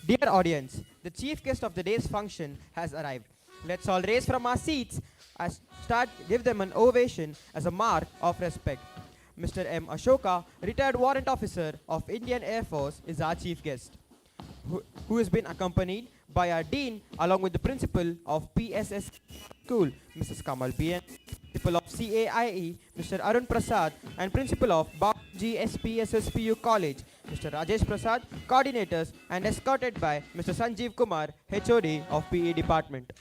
Dear audience, the chief guest of the day's function has arrived. Let's all raise from our seats and give them an ovation as a mark of respect. Mr. M. Ashoka, retired warrant officer of Indian Air Force, is our chief guest, who has been accompanied by our dean along with the principal of PSSEMR School, Mrs. Kamal PN, principal of CAIE, Mr. Arun Prasad, and principal of GSPSSPU College, Mr. Rajesh Prasad, coordinators, and escorted by Mr. Sanjeev Kumar, HOD of PE Department.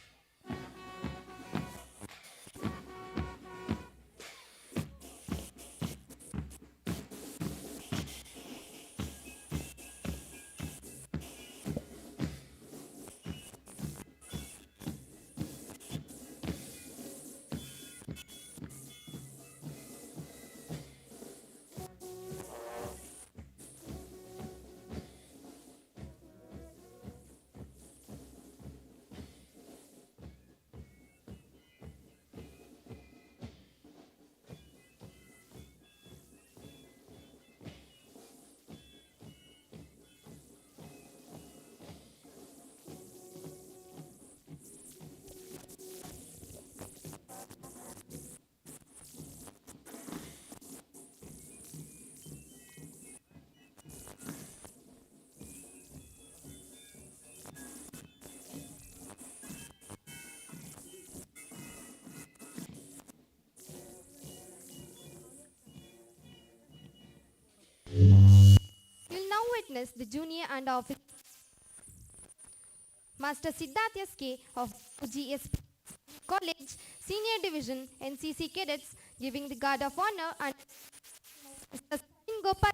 You'll now witness the junior and officer Master Siddharth SK of GSP College Senior Division NCC cadets giving the guard of honor and Mr. Sachin Gopal.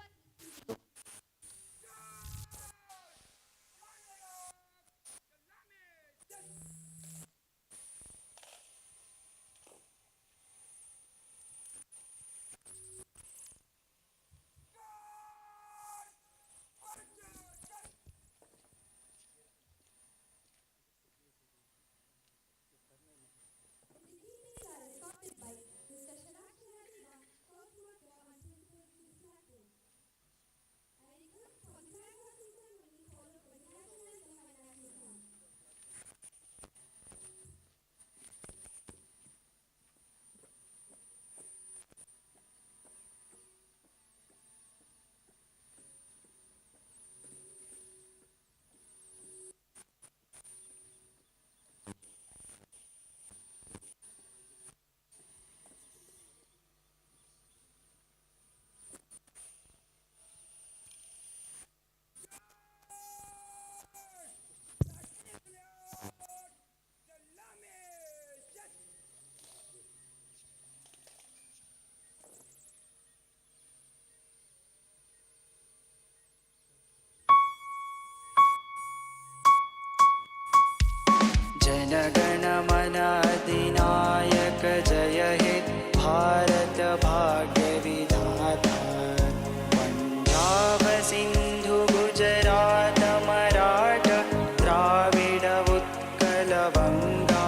जनगण मन अधिनायक जय हे भारत भाग्य विधाता पंजाब सिंधु गुजरात मराठा द्राविड उत्कल बंगा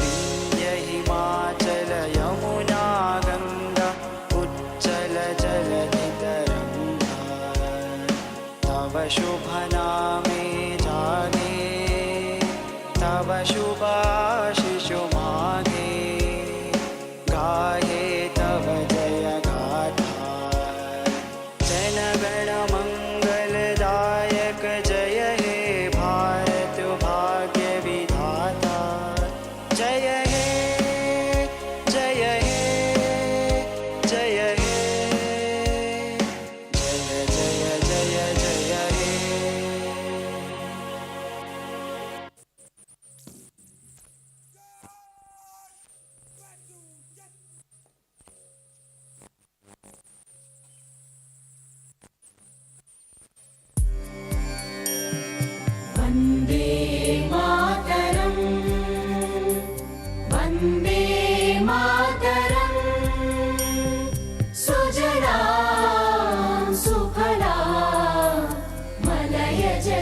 विंध्य हिमाचल यमुना गंगा उच्चल जलधि तरंगा तव शुभ नामे जागे तव शुभाशिष मागे गाहे तव जय गाथा जनगण मंगलदायक जय हे भारत भाग्य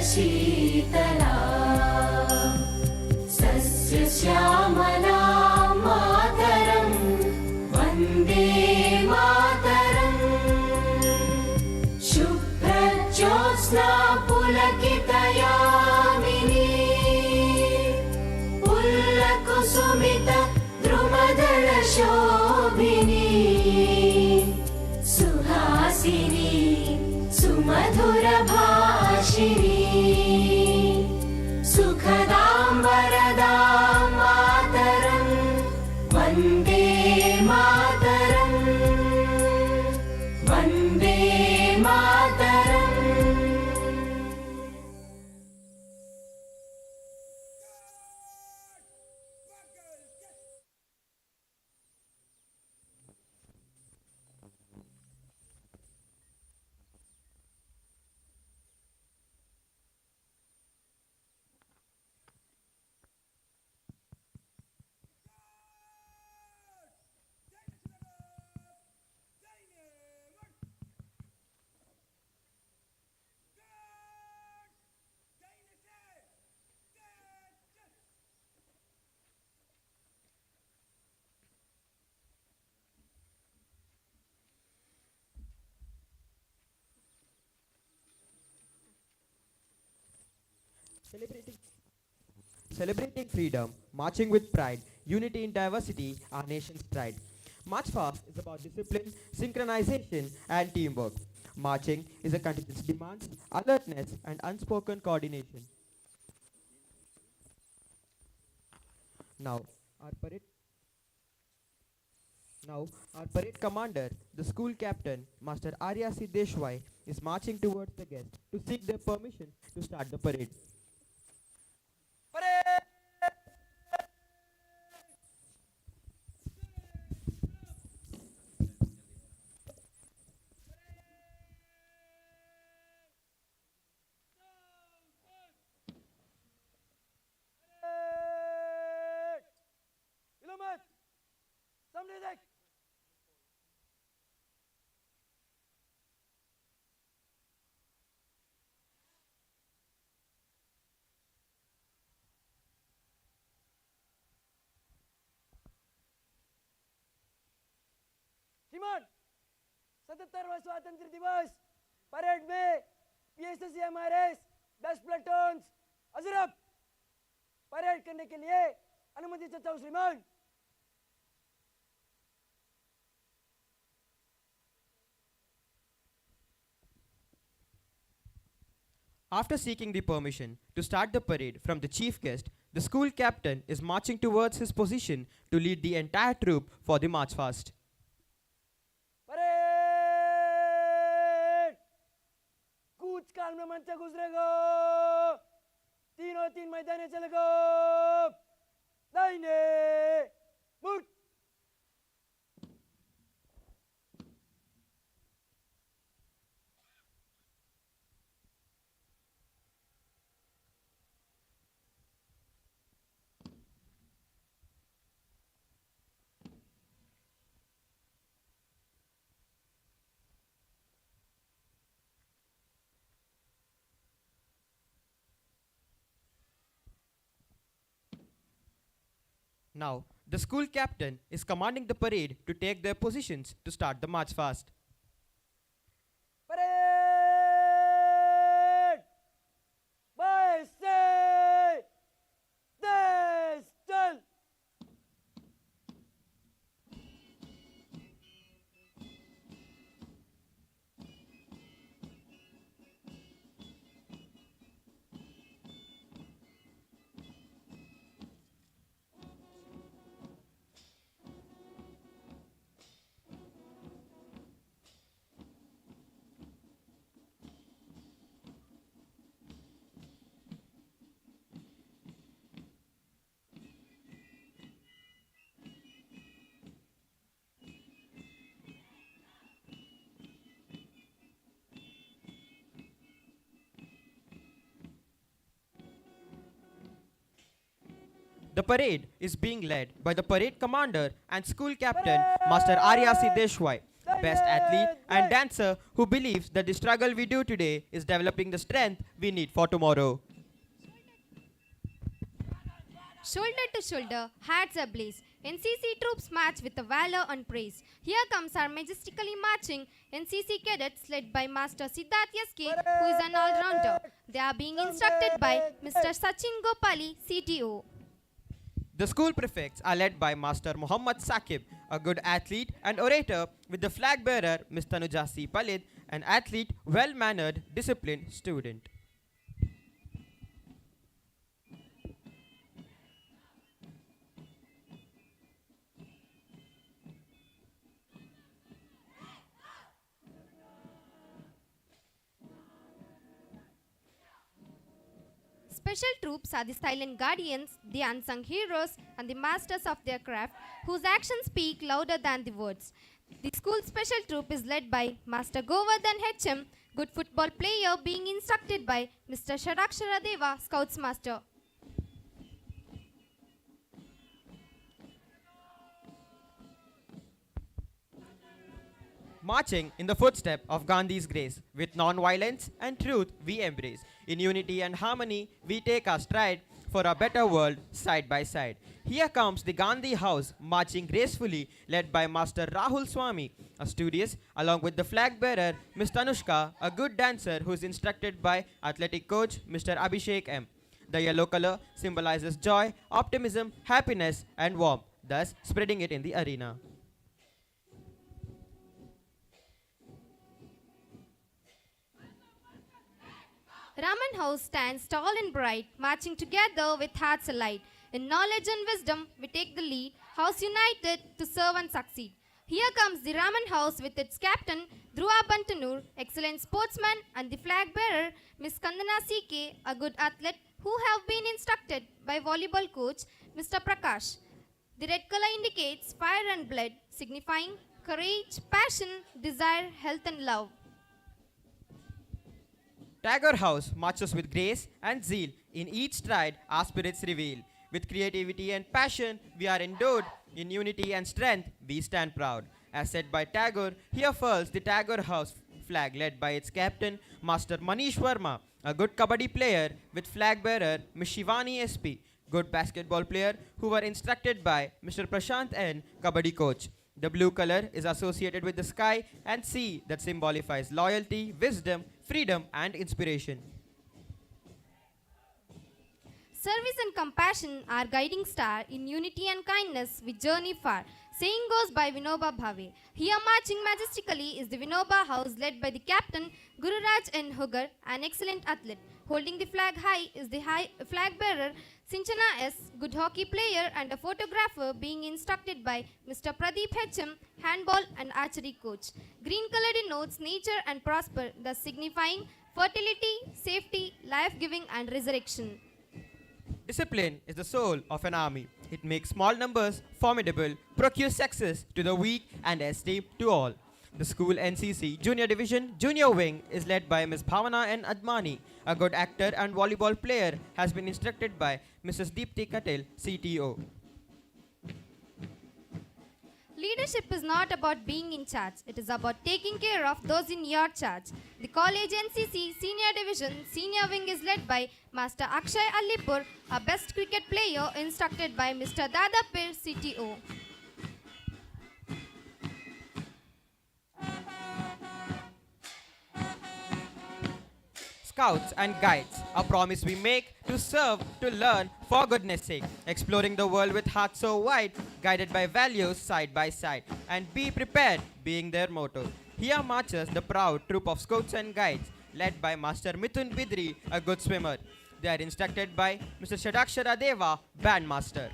शीतला सस्यश्यामला मातरं वन्दे मातरम् शुभ्रज्योत्स्ना पुलकितयामिनी पुल्लकुसुमित द्रुमदलशोभिनी सुहासिनी सुमधुरभाषिणी सुखदां वरदां मातरं Vande Mataram Vande Mataram Celebrating freedom, marching with pride, unity in diversity, our nation's pride. March Fast is about discipline, synchronization, and teamwork. Marching is a continuous demands, alertness, and unspoken coordination. Now, our parade Now, our parade commander, the school captain, Master Aryasi Deshwai, is marching towards the guests to seek their permission to start the parade. श्रीमान 77वां स्वतंत्र दिवस parade में PSSEMR best प्लेटून्स अजरब parade करने के लिए अनुमति चाहता हूं श्रीमान। After seeking the permission to start the parade from the chief guest, the school captain is marching towards his position to lead the entire troop for the march fast. Parade कूच काल में मंच गुजरेगा तीनों तीन मैदाने चलेगा दाहिने मुड़ Now, the school captain is commanding the parade to take their positions to start the march fast. Parade बाईं से तेईस चल The parade is being led by the parade commander and school captain, Master Aryasi Deshwai. best athlete and dancer who believes that the struggle we do today is developing the strength we need for tomorrow. Shoulder to shoulder, hearts ablaze. NCC troops march with valor and praise. Here comes our majestically marching NCC cadets led by Master Siddharth SK, who is an all-rounder. They are being instructed by Mr. Sachin Gopali, CTO. The school prefects are led by Master Muhammad Saqib, a good athlete and orator, with the flag bearer Ms. Tanujasi Palid, an athlete, well-mannered, disciplined student. Special troops are the silent guardians, the unsung heroes, and the masters of their craft, whose actions speak louder than the words. The school special troop is led by Master Govardhan HM, good football player, being instructed by Mr. Shadakshara Deva, Scouts Master. Marching in the footsteps of Gandhi's grace, with non-violence and truth we embrace. In unity and harmony, we take our stride for a better world side by side. Here comes the Gandhi House marching gracefully, led by Master Rahul Swami, a studious, along with the flag bearer Ms. Tanushka, a good dancer who is instructed by athletic coach Mr. Abhishek M. The yellow color symbolizes joy, optimism, happiness, and warmth, thus spreading it in the arena. Raman House stands tall and bright, marching together with hearts alight. In knowledge and wisdom, we take the lead, house united to serve and succeed. Here comes the Raman House with its captain, Dhruva Bantanur, excellent sportsman, and the flag bearer, Miss Kandana CK, a good athlete who have been instructed by volleyball coach, Mr. Prakash. The red color indicates fire and blood, signifying courage, passion, desire, health, and love. Tagore House marches with grace and zeal. In each stride, our spirits reveal. With creativity and passion, we are endowed. In unity and strength, we stand proud. As said by Tagore, here furls the Tagore House flag led by its captain, Master Manish Verma, a good kabaddi player with flag bearer Ms. Shivani SP, good basketball player who were instructed by Mr. Prashant N, kabaddi coach. The blue color is associated with the sky and sea that symbolifies loyalty, wisdom, freedom, and inspiration. Service and compassion are guiding star. In unity and kindness we journey far. Saying goes by Vinoba Bhave. Here marching majestically is the Vinoba House led by the captain Gururaj N. Hugar, an excellent athlete. Holding the flag high is the flag bearer Sinchana S., good hockey player and a photographer, being instructed by Mr. Pradeep HM, handball and archery coach. Green color denotes nature and prosper, thus signifying fertility, safety, life-giving and resurrection. Discipline is the soul of an army. It makes small numbers formidable, procures success to the weak and esteem to all. The school NCC Junior Division Junior Wing is led by Ms. Bhavana N. Admani. A good actor and volleyball player has been instructed by Mrs. Deepti Katel, CTO. Leadership is not about being in charge. It is about taking care of those in your charge. The college NCC Senior Division Senior Wing is led by Master Akshay Alipur, a best cricket player instructed by Mr. Dadapir, CTO. Scouts and guides, a promise we make to serve, to learn, for goodness sake, exploring the world with hearts so wide, guided by values side by side, and be prepared being their motto. Here marches the proud troop of scouts and guides, led by Master Mithun Bidri, a good swimmer. They are instructed by Mr. Shadakshara Deva, bandmaster.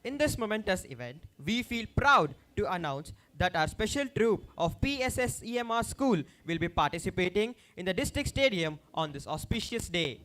In this momentous event, we feel proud to announce that our special troupe of PSSEMR School will be participating in the district stadium on this auspicious day.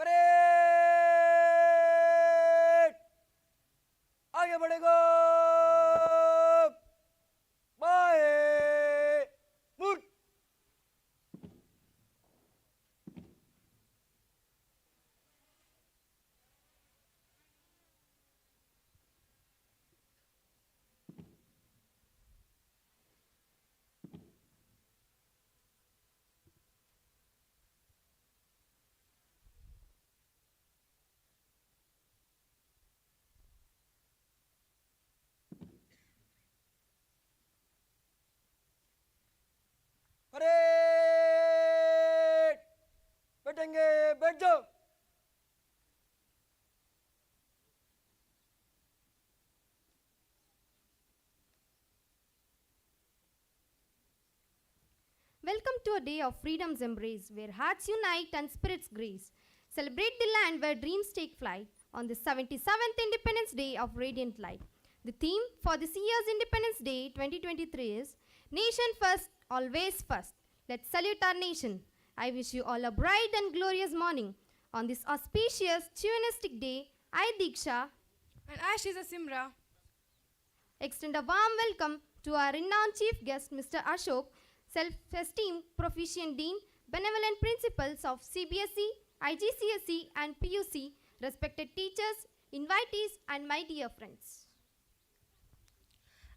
Parade आगे बढ़ेगा बाएं मुड़ parade बैठेंगे बैठ जाओ Welcome to a day of freedom's embrace, where hearts unite and spirits grace. Celebrate the land where dreams take flight on the 77th Independence Day of Radiant Light. The theme for this year's Independence Day 2023 is Nation First, Always First. Let's salute our nation. I wish you all a bright and glorious morning. On this auspicious, tuinistic day, I, Diksha, And Ashiza Simra. extend a warm welcome to our renowned chief guest, Mr. Ashok, self-esteemed proficient dean, benevolent principals of CBSE, IGCSE and PUC, respected teachers, invitees and my dear friends.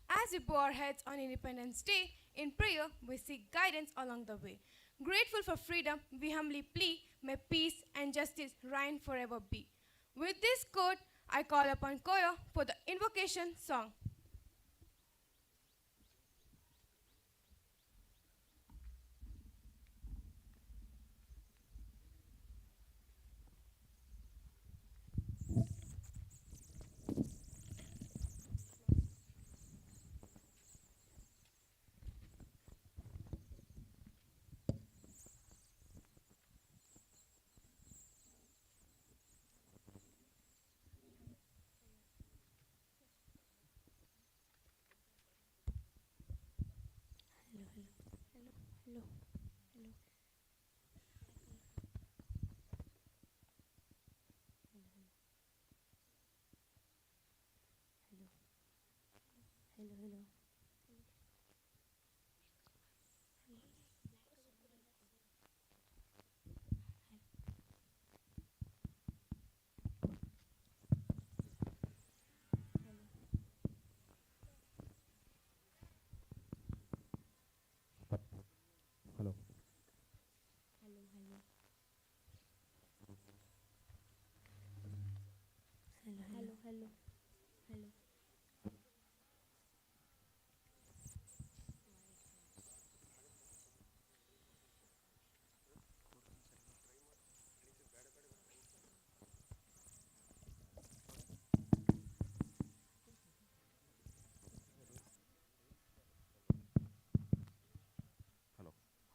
As we bow our heads on Independence Day, in prayer we seek guidance along the way. Grateful for freedom, we humbly plea, may peace and justice reign forever be. With this quote, I call upon Koya for the invocation song. Hello.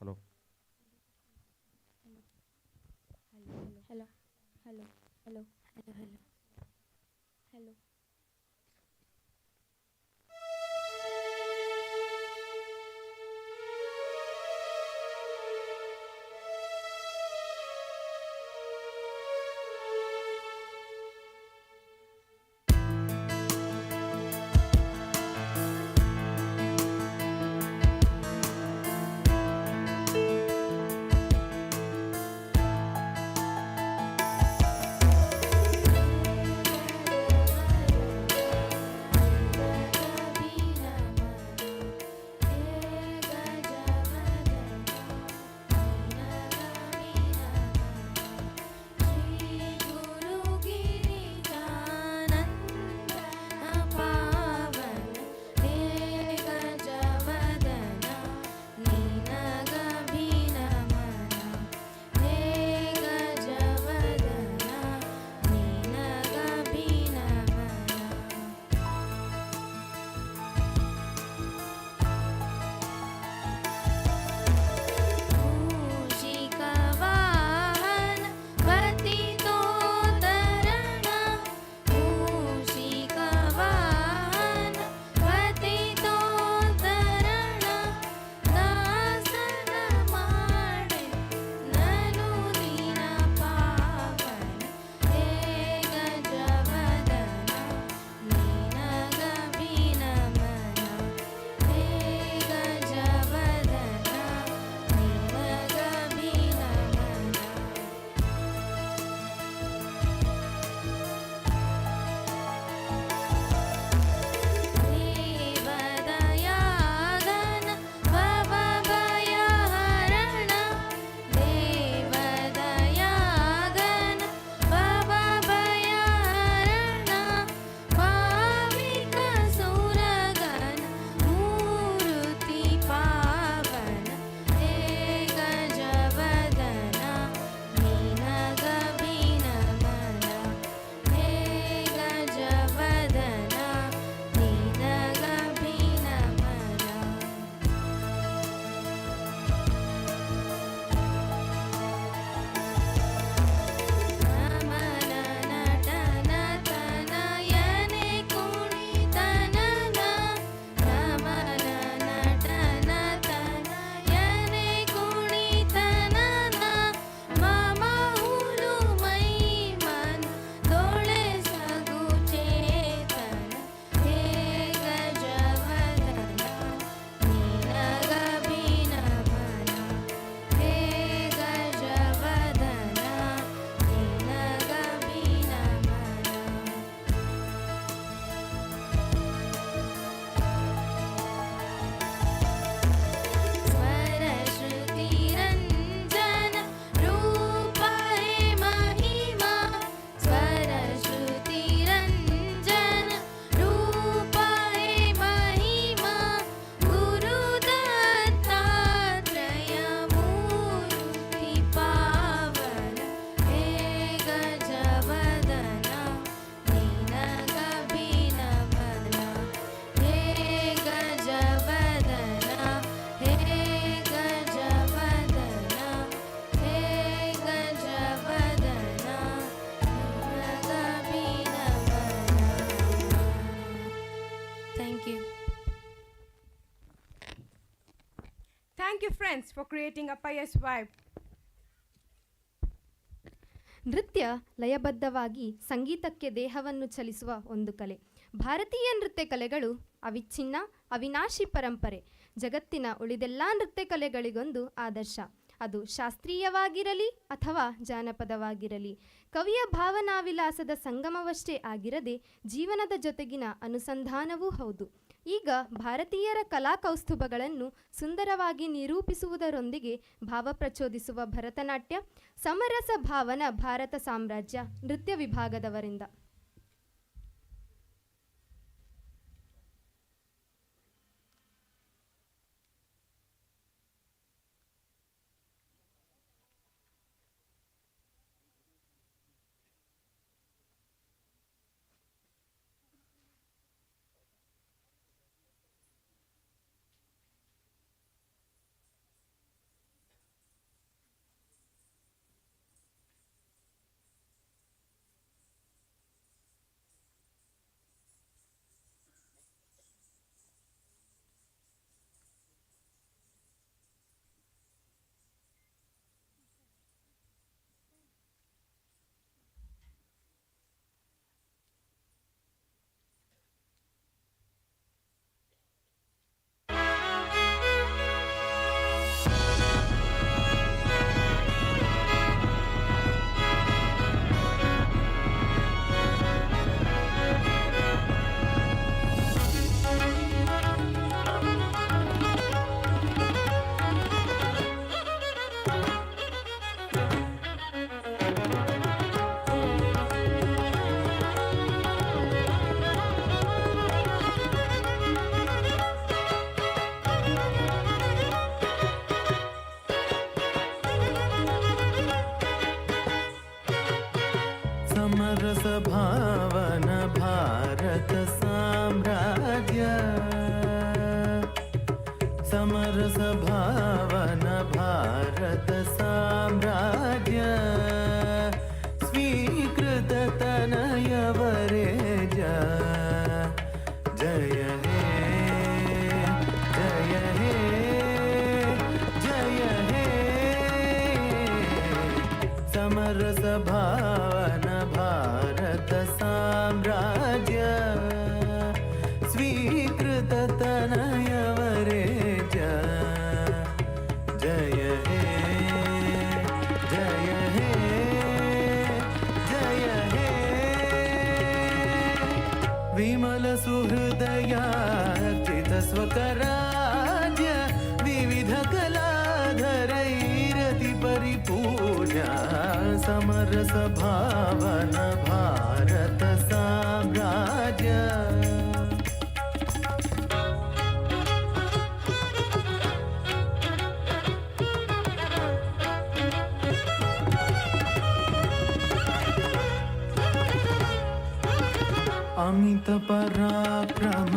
Hello. Hello, hello, hello, hello, hello, hello. you, friends, for creating a pious vibe. ನೃತ್ಯ ಲಯಬದ್ಧವಾಗಿ ಸಂಗೀತಕ್ಕೆ ದೇಹವನ್ನು ಚಲಿಸುವ ಒಂದು ಕಲೆ. ಭಾರತೀಯ ನೃತ್ಯ ಕಲೆಗಳು ಅವಿಚ್ಛಿನ್ನ ಅವಿನಾಶಿ ಪರಂಪರೆ. ಜಗತ್ತಿನ ಉಳಿದೆಲ್ಲ ನೃತ್ಯ ಕಲೆಗಳಿಗೊಂದು ಆದರ್ಶ. ಅದು ಶಾಸ್ತ್ರೀಯವಾಗಿರಲಿ ಅಥವಾ ಜಾನಪದವಾಗಿರಲಿ, ಕವಿಯ ಭಾವನಾವಿಲಾಸದ ಸಂಗಮವಷ್ಟೇ ಆಗಿರದೆ ಜೀವನದ ಜೊತೆಗಿನ ಅನುಸಂಧಾನವೂ ಹೌದು. ಈಗ ಭಾರತೀಯರ ಕಲಾಕೌಸ್ತುಭಗಳನ್ನು ಸುಂದರವಾಗಿ ನಿರೂಪಿಸುವುದರೊಂದಿಗೆ ಭಾವ ಪ್ರಚೋದಿಸುವ ಭರತನಾಟ್ಯ, ಸಮರಸ ಭಾವನ ಭಾರತ ಸಾಮ್ರಾಜ್ಯ ನೃತ್ಯ ವಿಭಾಗದವರಿಂದ. समरस भावन भारत साम्राज्य, समरस भावन भारत साम्राज्य, स्वीकृत तनयवरेज, जय हे जय हे जय हे, समरस भावन भारत साम्राज्य, स्वीकृत तनयवरेज, जय हे जय हे जय हे, विमल सुहृदयार्चित स्वकराज्य, विविध कलाधरैरति परिपूज्य, समरस भावन भारत साम्राज्य. अमित पराक्रम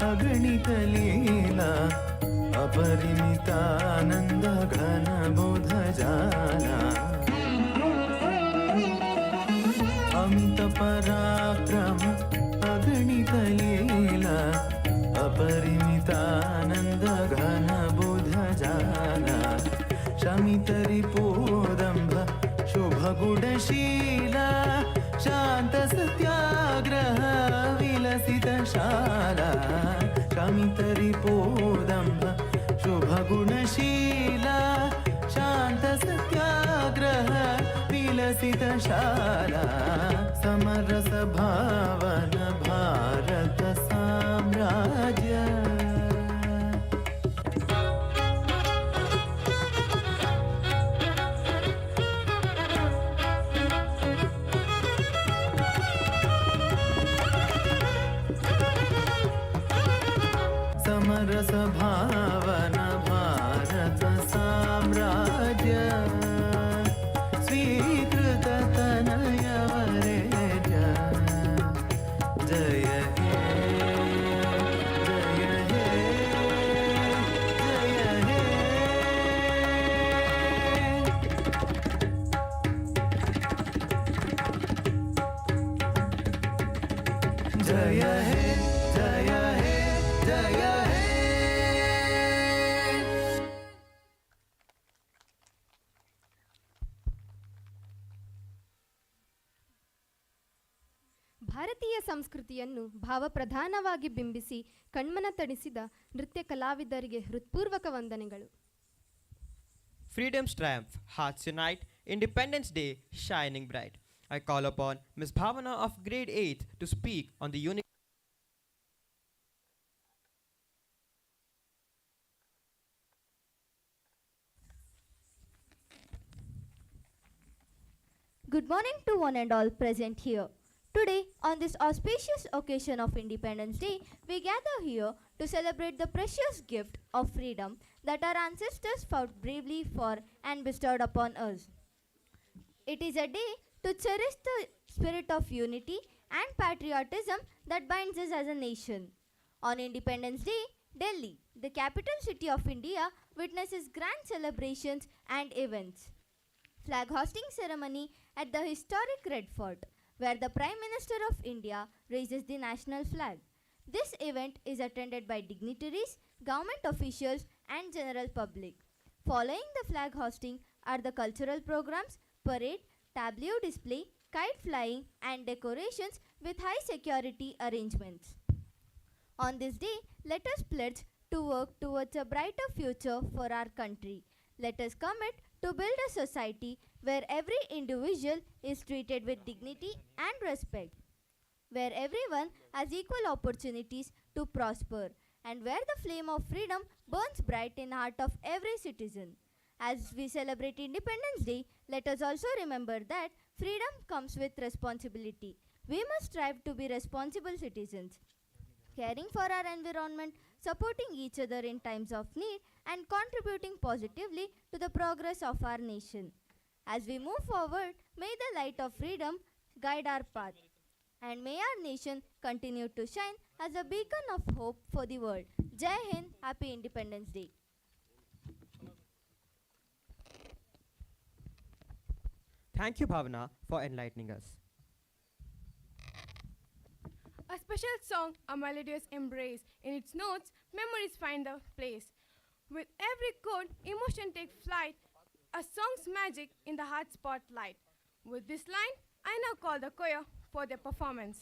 अगणित लीला, अपरिमितानंद घन बोध जाला, अमित पराक्रम अगणित लीला, अपरिमितानंद घन बोध जाला, शमित रिपोदंभ शुभ गुणशीला, शांत सत्याग्रह विलसित शाला, शमित रिपोदंभ शुभ गुणशीला, शांत सत्याग्रह विलसित शाला, समरस भावन भारत साम्राज्य. समरस भावन भारत साम्राज्य, स्वीकृत तनयवरेज, जय हे जय हे जय हे, जय हे जय हे जय हे. ಭಾರತೀಯ ಸಂಸ್ಕೃತಿಯನ್ನು ಭಾವಪ್ರಧಾನವಾಗಿ ಬಿಂಬಿಸಿ ಕಣ್ಮನ ತಣಿಸಿದ ನೃತ್ಯ ಕಲಾವಿದರಿಗೆ ಹೃತ್ಪೂರ್ವಕ ವಂದನೆಗಳು. Freedom's triumph, hearts unite, Independence Day shining bright. I call upon Ms. Bhavana of grade 8th to speak on the unique. Good morning to one and all present here. Today, on this auspicious occasion of Independence Day, we gather here to celebrate the precious gift of freedom that our ancestors fought bravely for and bestowed upon us. It is a day to cherish the spirit of unity and patriotism that binds us as a nation. On Independence Day, Delhi, the capital city of India, witnesses grand celebrations and events. Flag hosting ceremony at the historic Red Fort, where the Prime Minister of India raises the national flag. This event is attended by dignitaries, government officials and general public. Following the flag hosting are the cultural programs, parade, tableau display, kite flying and decorations with high security arrangements. On this day, let us pledge to work towards a brighter future for our country. Let us commit to build a society where every individual is treated with dignity and respect, where everyone has equal opportunities to prosper, and where the flame of freedom burns bright in the heart of every citizen. As we celebrate Independence Day, let us also remember that freedom comes with responsibility. We must strive to be responsible citizens, caring for our environment, supporting each other in times of need, and contributing positively to the progress of our nation. As we move forward, may the light of freedom guide our path, and may our nation continue to shine as a beacon of hope for the world. Jai Hind, Happy Independence Day. Thank you, Bhavana, for enlightening us. A special song, a melodious embrace. In its notes, memories find a place. With every chord, emotion take flight. A song's magic in the heart spotlight. With this line, I now call the choir for their performance.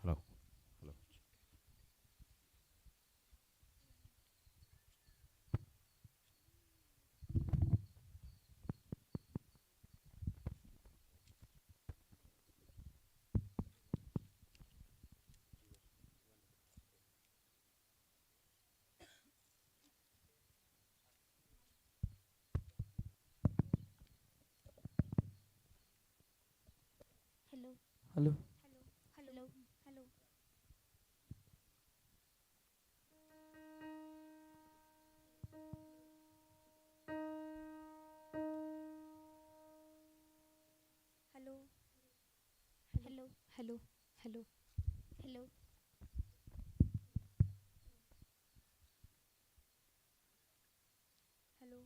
Hello. Hello. Hello. Hello. Hello. Hello. Hello. Hello. Hello, hello. Hello. Hello.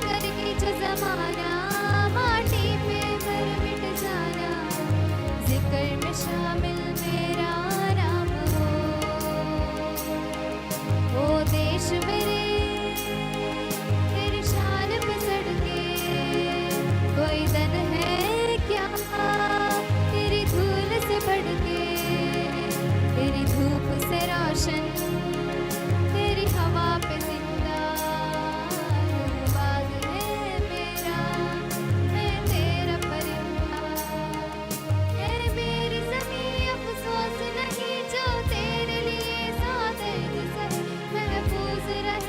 करके जो जमाना माटी पे मर मिट जाना जिक्र में शामिल मेरा नाम हो। ओ देश मेरे तेरी शान पे सड़के कोई दन है क्या तेरी धूल से बढ़ के, तेरी धूप से रोशन तेरी हवा पे जिंदा बाग है मेरा, मैं तेरा परिंदा। है मेरी ज़मीं अफसोस नहीं जो तेरे लिए सादे सही महफूज रहे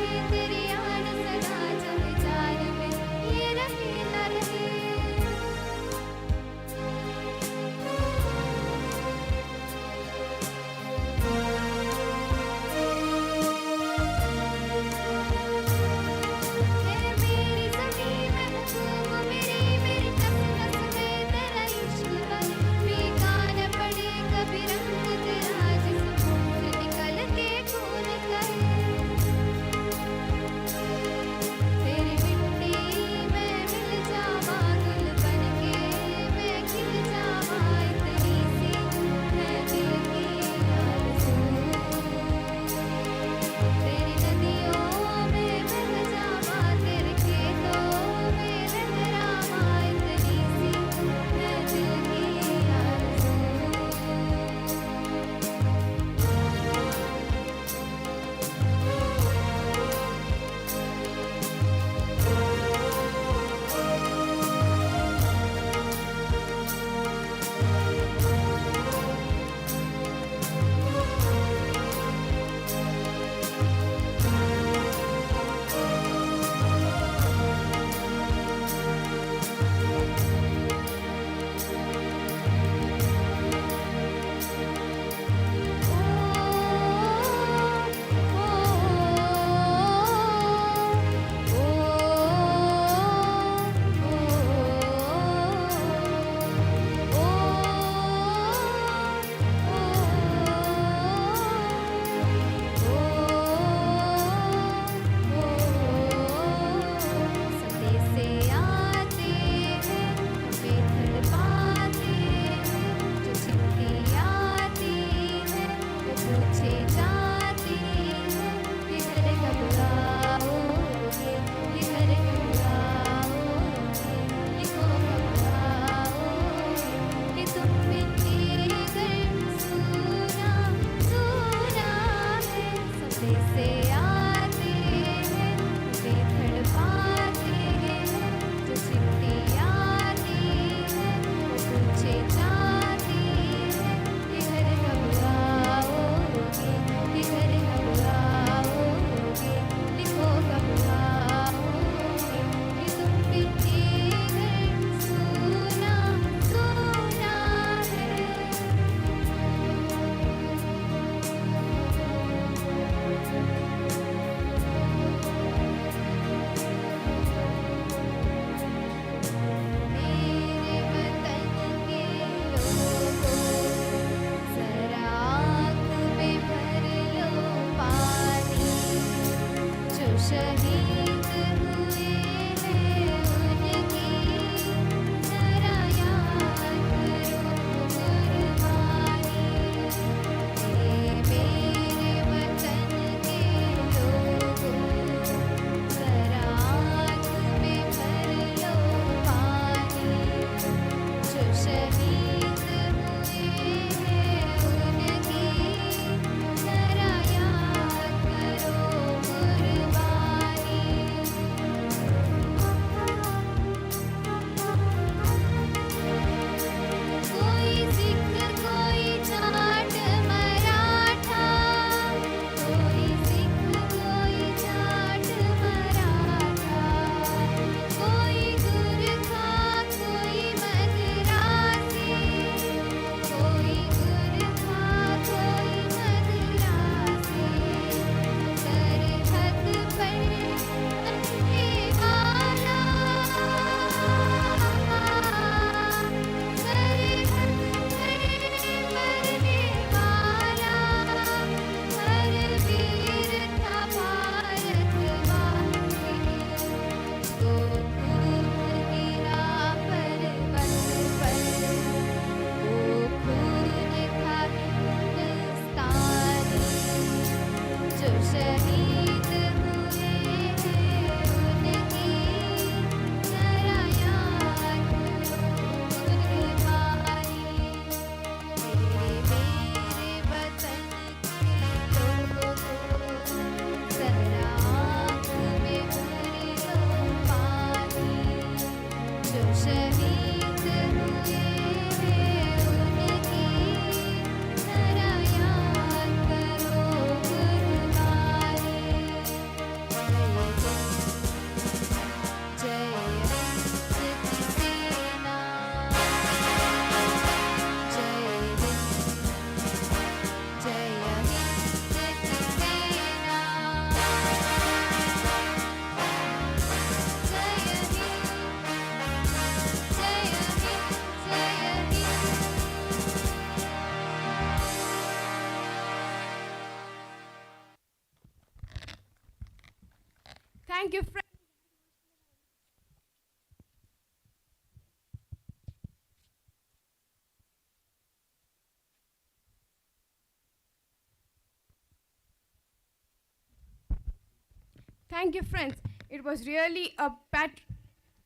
Thank you, friends. It was really a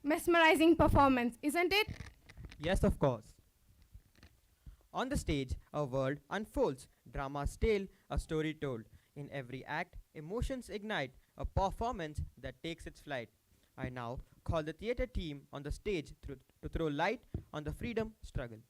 mesmerizing performance, isn't it? Yes, of course. On the stage, a world unfolds, dramas tale, a story told. In every act, emotions ignite, a performance that takes its flight. I now call the theatre team on the stage to throw light on the freedom struggle.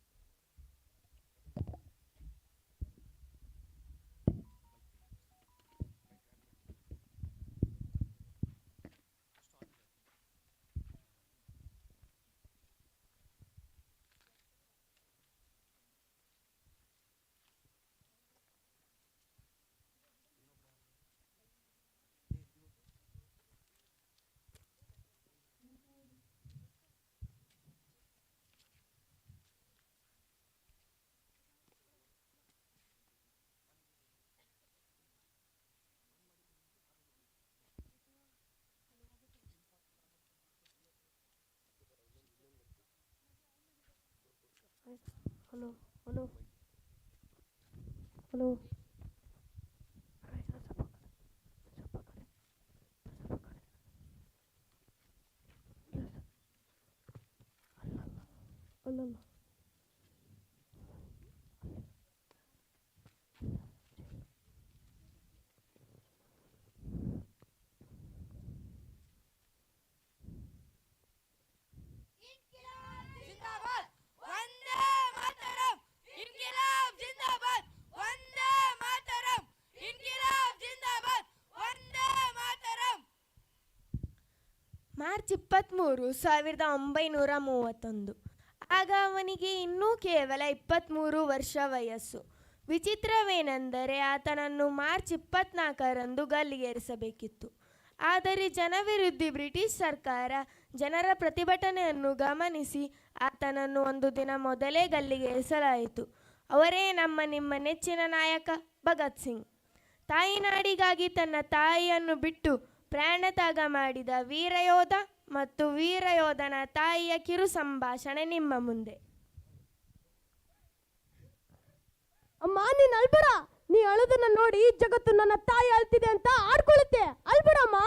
Hello, hello, hello. Hello. March 23, 1931. ಆಗ ಅವನಿಗೆ ಇನ್ನೂ ಕೇವಲ 23 ವರ್ಷ ವಯಸ್ಸು. ವಿಚಿತ್ರವೇನೆಂದರೆ ಆತನನ್ನು March 24ರಂದು ಗಲ್ಲಿಗೇರಿಸಬೇಕಿತ್ತು. ಆದರೆ ಜನವಿರೋಧಿ British ಸರ್ಕಾರ ಜನರ ಪ್ರತಿಭಟನೆಯನ್ನು ಗಮನಿಸಿ ಆತನನ್ನು ಒಂದು ದಿನ ಮೊದಲೇ ಗಲ್ಲಿಗೇರಿಸಲಾಯಿತು. ಅವರೇ ನಿಮ್ಮ ನೆಚ್ಚಿನ ನಾಯಕ ಭಗತ್ ಸಿಂಗ್. ತಾಯಿನಾಡಿಗಾಗಿ ತನ್ನ ತಾಯಿಯನ್ನು ಬಿಟ್ಟು ಪ್ರಾಣತ್ಯಾಗ ಮಾಡಿದ ವೀರಯೋಧ ಮತ್ತು ವೀರಯೋಧನ ತಾಯಿಯ ಕಿರು ಸಂಭಾಷಣೆ ನಿಮ್ಮ ಮುಂದೆ. ಅಮ್ಮ ನೀನ್ ಅಳ್ಬೇಡ. ನೀ ಅಳೋದನ್ನ ನೋಡಿ ಜಗತ್ತು ನನ್ನ ತಾಯಿ ಅಳ್ತಿದೆ ಅಂತ ಆಡ್ಕೊಳ್ಳುತ್ತೆ. ಅಳ್ಬೇಡಮ್ಮ.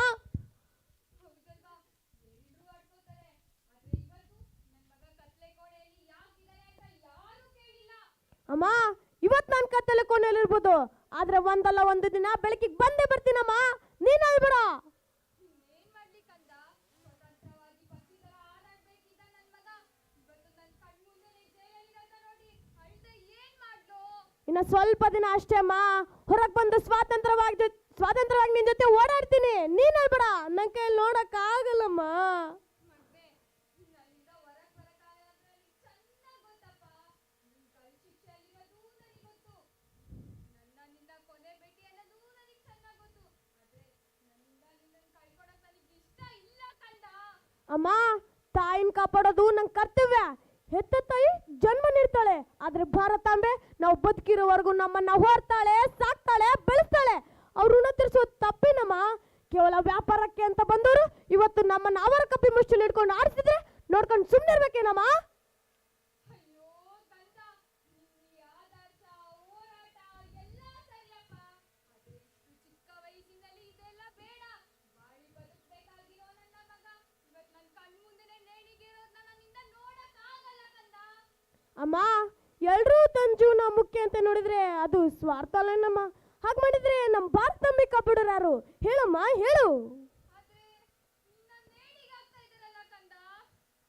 ಅಮ್ಮ ಇವತ್ತು ನಾನು ಕತ್ತಲೆ ಕೋಣೆಯಲ್ಲಿರ್ಬೋದು, ಆದ್ರೆ ಒಂದಲ್ಲ ಒಂದು ದಿನ ಬೆಳಕಿಗೆ ಬಂದೇ ಬರ್ತೀನಮ್ಮ. ನೀನ್ ಅಳ್ಬೇಡ. ಇನ್ನ ಸ್ವಲ್ಪ ದಿನ ಅಷ್ಟೇ ಅಮ್ಮ. ಹೊರಗೆ ಬಂದು ಸ್ವಾತಂತ್ರ್ಯವಾಗಿ ನಿನ್ ಜೊತೆ ಓಡಾಡ್ತೀನಿ. ನೀನ್ ಅಳ್ಬೇಡ. ನನ್ನ ಕೈಯಲ್ಲಿ ನೋಡಕ್ ಆಗಲ್ಲಮ್ಮ. ಅಮ್ಮ ತಾಯಿನ ಕಾಪಾಡೋದು ನನ್ನ ಕರ್ತವ್ಯ. ಹೆತ್ತ ತಾಯಿ ಜನ್ಮ ನೀಡ್ತಾಳೆ, ಆದ್ರೆ ಭಾರತಾಂಬೆ ನಾವು ಬದುಕಿರೋವರೆಗೂ ನಮ್ಮನ್ನ ಹೊರ್ತಾಳೆ, ಸಾಕ್ತಾಳೆ, ಬೆಳೆಸ್ತಾಳೆ. ಅವ್ರ ಋಣ ತೀರಿಸೋದು ತಪ್ಪೇನಮ್ಮ? ಕೇವಲ ವ್ಯಾಪಾರಕ್ಕೆ ಅಂತ ಬಂದವರು ಇವತ್ತು ನಮ್ಮನ್ನ ಅವರ ಕಪ್ಪಿ ಮುಷ್ಟಿಲಿ ಹಿಡ್ಕೊಂಡು ಆಡಿಸಿದ್ರೆ ನೋಡ್ಕೊಂಡು ಸುಮ್ಮನೆ ಇರ್ಬೇಕೇನಮ್ಮ? ಅಮ್ಮ ಎಲ್ರೂ ತನ್ನ ಜೀವನ ಮುಖ್ಯ ಅಂತ ನೋಡಿದ್ರೆ ಅದು ಸ್ವಾರ್ಥ ಅಲ್ಲೇನಮ್ಮ? ಹಾಗೆ ಮಾಡಿದ್ರೆ ನಮ್ಮ ಭಾರತಾಂಬೆ ಕಾಪಾಡೋರು ಯಾರು ಹೇಳಮ್ಮ, ಹೇಳು.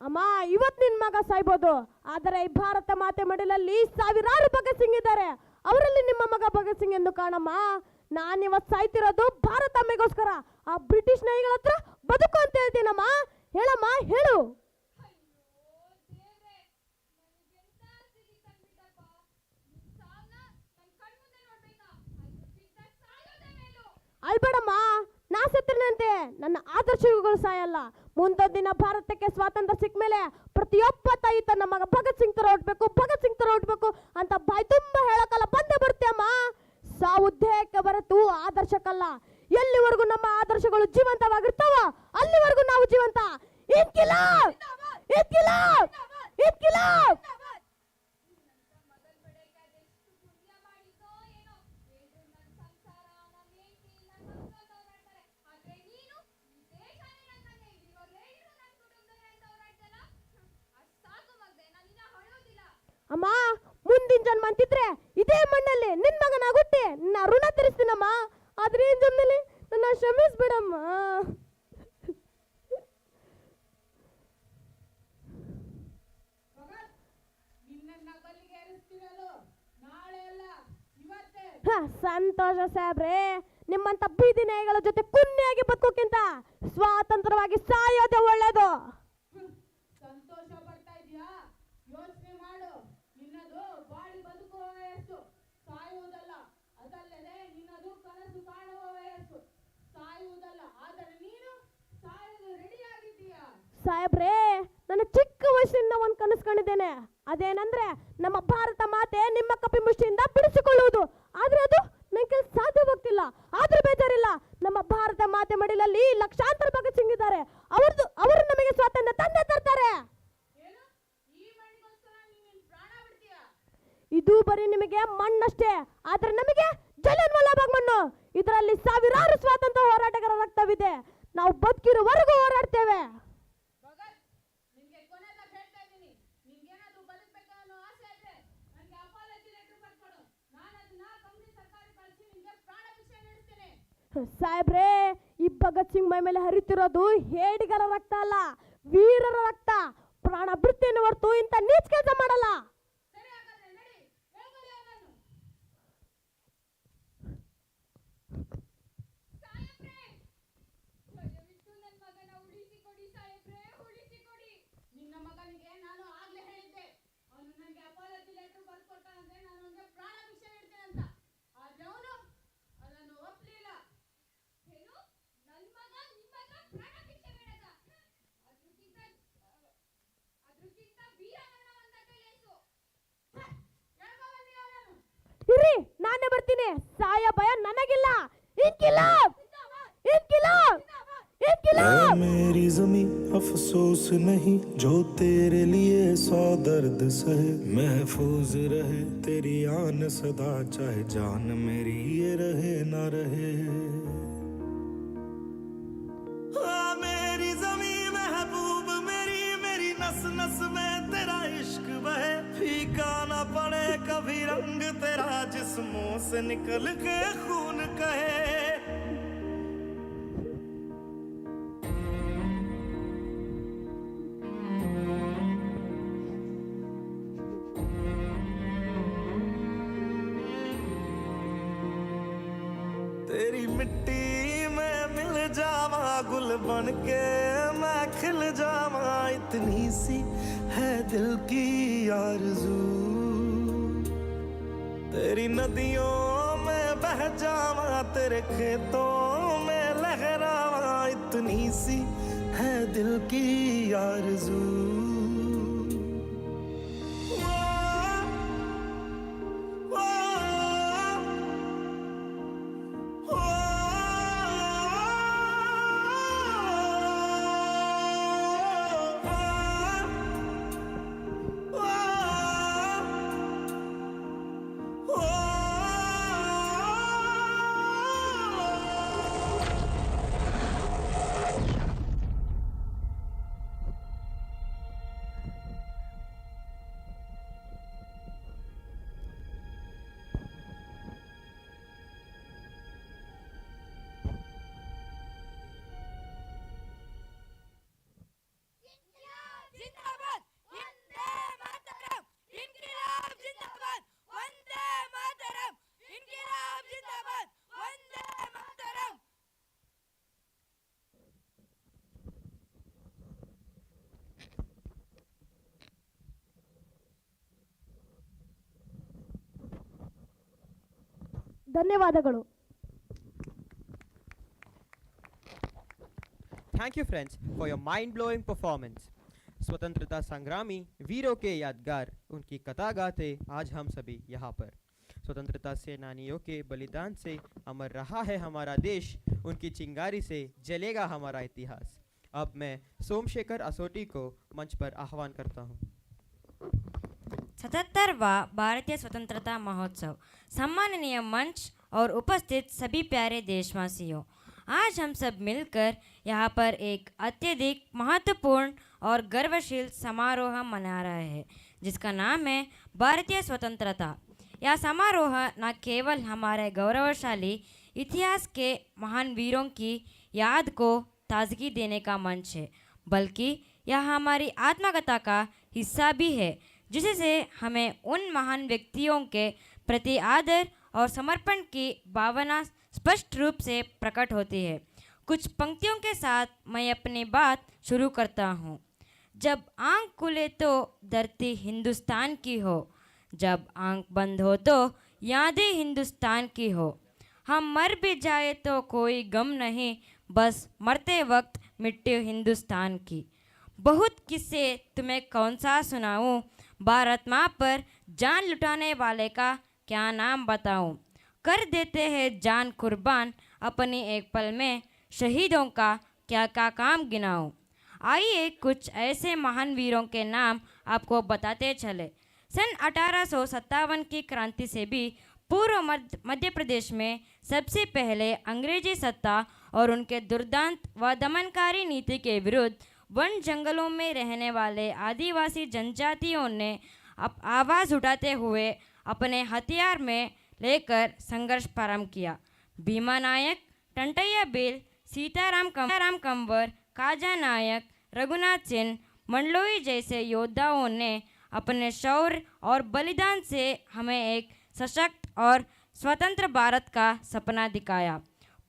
ಅಮ್ಮ ಇವತ್ತು ನಿನ್ನ ಮಗ ಸಾಯ್ಬೋದು, ಆದರೆ ಈ ಭಾರತ ಮಾತೆ ಮಡಿಲಲ್ಲಿ ಸಾವಿರಾರು ಭಗತ್ ಸಿಂಗ್ ಇದ್ದಾರೆ. ಅವರಲ್ಲಿ ನಿಮ್ಮ ಮಗ ಭಗತ್ ಸಿಂಗ್ ಎಂದು ಕಾಣಮ್ಮ. ನಾನಿವತ್ತು ಸಾಯ್ತಿರೋದು ಭಾರತಾಂಬೆಗೋಸ್ಕರ. ಆ ಬ್ರಿಟಿಷ್ ನಾಯಿಗಳ ಹತ್ರ ಬದುಕು ಅಂತ ಹೇಳ್ತೀನಮ್ಮ. ಹೇಳಮ್ಮ, ಹೇಳು. ಅಲ್ಬೇಡಮ್ಮ, ನಾ ಸತ್ತನಂತೆ ನನ್ನ ಆದರ್ಶಗಳು ಸಾಯಲ್ಲ. ಮುಂದೊಂದು ದಿನ ಭಾರತಕ್ಕೆ ಸ್ವಾತಂತ್ರ್ಯ ಸಿಕ್ಕ ಮೇಲೆ ಪ್ರತಿಯೊಬ್ಬ ತಾಯಿ ತನ್ನ ಮಗ ಭಗತ್ ಸಿಂಗ್ ತರ ಹುಟ್ಬೇಕು, ಭಗತ್ ಸಿಂಗ್ ತರ ಹುಟ್ಬೇಕು ಅಂತ ಬಾಯಿ ತುಂಬ ಹೇಳಕ್ಕಲ್ಲ ಬಂದೇ ಬರುತ್ತೆ ಅಮ್ಮ. ಸಾವು ದೇಹಕ್ಕೆ ಬರತು, ಆದರ್ಶಕ್ಕಲ್ಲ. ಎಲ್ಲಿವರೆಗೂ ನಮ್ಮ ಆದರ್ಶಗಳು ಜೀವಂತವಾಗಿರ್ತಾವ ಅಲ್ಲಿವರೆಗೂ ನಾವು ಜೀವಂತ. ಇನ್ಕಿಲಾಬ್, ಇನ್ಕಿಲಾಬ್, ಇನ್ಕಿಲಾಬ್. ಮುಂದಿನ ಜನ್ಮ ಅಂತಿದ್ರೆ ಇದೇ ಮಣ್ಣಲ್ಲಿ ನಿನ್ ಮಗನಾಗುಟ್ಟಿ ನಾ ಋಣ ತೀರಿಸ್ತೀನಮ್ಮ. ಆದ್ರೆ ಈ ಜನ್ಮದಲ್ಲಿ ನನ್ನ ಕ್ಷಮಿಸ್ಬಿಡಮ್ಮ. ಸಂತೋಷ ಸಾಹೇಬ್ರೆ, ನಿಮ್ಮಂತ ಬೀದಿ ನಾಯಿಗಳ ಜೊತೆ ಕುನ್ನಿಯಾಗಿ ಬದುಕೋಕ್ಕಿಂತ ಸ್ವಾತಂತ್ರ್ಯವಾಗಿ ಸಾಯೋದೇ ಒಳ್ಳೇದು. ಸಂತೋಷ ಪಡ್ತಾ ಇದೀಯಾ? ಯೋಚನೆ ಮಾಡು. ನಿನ್ನದು ಬಾಳಿ ಬದುಕುವ ವಯಸ್ಸು, ಸಾಯುವುದಲ್ಲ. ಅದಲ್ಲದೆ ನಿನ್ನದು ಕನಸು ಕಾಣುವ ವಯಸ್ಸು, ಸಾಯುವುದಲ್ಲ. ಆದರೆ ನೀನು ಸಾಯಲು ರೆಡಿಯಾಗಿದ್ದೀಯಾ? ಸಾಹೇಬ್ರೆ, ನನ್ನ ಚಿಕ್ಕ ವಯಸ್ಸಿನಿಂದ ಒಂದು ಕನಸು ಕಂಡಿದ್ದೇನೆ. ಅದೇನಂದ್ರೆ ನಮ್ಮ ಭಾರತ ಮಾತೆ ನಿಮ್ಮ ಕಪಿ ಮುಷ್ಟಿಯಿಂದ ಬಿಡಿಸಿಕೊಳ್ಳುವುದು. ಆದ್ರೆ ಅದು ನನಗೆ ಸಾಧ್ಯವಾಗ್ತಿಲ್ಲ. ಆದ್ರೂ ಬೇಜಾರಿಲ್ಲ, ನಮ್ಮ ಭಾರತ ಮಾತೆ ಮಡಿಲಲ್ಲಿ ಲಕ್ಷಾಂತರ ಭಗತ್ ಸಿಂಗ್ ಇದ್ದಾರೆ. ಅವರು ನಮಗೆ ಸ್ವಾತಂತ್ರ್ಯ ತಂದೆ ತರ್ತಾರೆ. ಇದು ಬರೀ ನಿಮಗೆ ಮಣ್ಣಷ್ಟೇ, ಆದ್ರೆ ನಮಗೆ ಜಲಿಯನ್ವಾಲಾ ಬಾಗ್ ಮಣ್ಣು. ಇದರಲ್ಲಿ ಸಾವಿರಾರು ಸ್ವಾತಂತ್ರ್ಯ ಹೋರಾಟಗಾರರ ರಕ್ತವಿದೆ. ನಾವು ಬದುಕಿರೋವರೆಗೂ ಹೋರಾಡ್ತೇವೆ. ಸಾಹೇಬ್ರೆ, ಈ ಭಗತ್ ಸಿಂಗ್ ಮೈ ಮೇಲೆ ಹರಿತಿರೋದು ಹೇಡಿಗರ ರಕ್ತ ಅಲ್ಲ, ವೀರರ ರಕ್ತ. ಪ್ರಾಣ ಬಿಡ್ತೇನೆ ಹೊರತು ಇಂಥ ನೀಚ ಕೆಲಸ ಮಾಡಲ್ಲ. ನಿನ್ನ ಮಗನಿಗೆ ನಾನು ಆಗ್ಲೇ ಹೇಳಿದ್ದೆ, ಅವನು ನನಗೆ ಅಪಾಲಜಿ ಲೆಟರ್ ಬರ್ಕೊಟ್ಟ ಅಂದ್ರೆ ನಾನು ಅವನಿಗೆ ಪ್ರಾಣ ಭಿಕ್ಷೆ ನೀಡ್ತೇನೆ ಅಂತ. ಆದ್ರೆ ಅವನು ಅದನ್ನು ಒಪ್ಪಲಿಲ್ಲ. ಏನು? ನನ್ನ ಮಗ ನಿಮ್ಮ ಹತ್ರ ಪ್ರಾಣ ಭಿಕ್ಷೆ ಬೇಡದ? ಅದಕ್ಕಿಂತ ವೀರಮರಣವಂತ ಕೈಲೇಸು. ಇರಿ, ನಾನೇ ಬರ್ತೀನಿ. ಸಾಯ ಭಯ ನನಗಿಲ್ಲ. ಇನ್ಕಿಲಾಬ್ ಇನ್ಕಿಲಾಬ್ इनकलाब। मेरी ज़मीं अफसोस नहीं, जो तेरे लिए 100 दर्द सहे। महफूज रहे तेरी आन सदा, चाहे जान मेरी ये रहे ना रहे। मेरी ज़मीं महबूब मेरी, मेरी नस नस में तेरा इश्क बहे। फीका ना पड़े कभी रंग तेरा, जिस्मों से निकल के खून कहे। तेरी मिट्टी में मिल जावा, गुल बन के मैं खिल जावा। इतनी सी है दिल की आरज़ू, तेरी नदियों में बह जावा, तेरे खेतों में लहरावा। इतनी सी है दिल की आरज़ू। ಧನ್ಯವಾದಗಳು. Thank you friends for your mind-blowing performance. स्वतंत्रता संग्रामी वीरों के यादगार उनकी कथा गाते आज हम सभी यहाँ पर। स्वतंत्रता सेनानियों के बलिदान से अमर रहा है हमारा देश, उनकी चिंगारी से जलेगा हमारा इतिहास। अब मैं सोमशेखर असोटी को मंच पर आह्वान करता हूँ। 77वां भारतीय स्वतंत्रता महोत्सव। सम्माननीय मंच और उपस्थित सभी प्यारे देशवासियों, आज हम सब मिलकर यहाँ पर एक अत्यधिक महत्वपूर्ण और गर्वशील समारोह मना रहे हैं, जिसका नाम है भारतीय स्वतंत्रता। यह समारोह न केवल हमारे गौरवशाली इतिहास के महान वीरों की याद को ताजगी देने का मंच है, बल्कि यह हमारी आत्मकथा का हिस्सा भी है, जिससे हमें उन महान व्यक्तियों के प्रति आदर और समर्पण की भावना स्पष्ट रूप से प्रकट होती है। कुछ पंक्तियों के साथ मैं अपनी बात शुरू करता हूँ। जब आँख खुले तो धरती हिंदुस्तान की हो, जब आँख बंद हो तो यादें हिंदुस्तान की हो। हम मर भी जाए तो कोई गम नहीं, बस मरते वक्त मिट्टी हिंदुस्तान की। बहुत किस्से तुम्हें कौन सा सुनाऊं, भारत माँ पर जान लुटाने वाले का क्या नाम बताऊं। कर देते हैं जान कुर्बान अपनी एक पल में, शहीदों का क्या क्या काम गिनाऊं। आइए कुछ ऐसे महान वीरों के नाम आपको बताते चले। सन 1857 की क्रांति से भी पूर्व मध्य प्रदेश में सबसे पहले अंग्रेजी सत्ता और उनके दुर्दांत व दमनकारी नीति के विरुद्ध वन जंगलों में रहने वाले आदिवासी जनजातियों ने आवाज़ उठाते हुए अपने हथियार में लेकर संघर्ष प्रारंभ किया। भीमा नायक, टंटैया बेल, सीताराम कंवर, काजा नायक, रघुनाथ सिंह, मंडलोई जैसे योद्धाओं ने अपने शौर्य और बलिदान से हमें एक सशक्त और स्वतंत्र भारत का सपना दिखाया।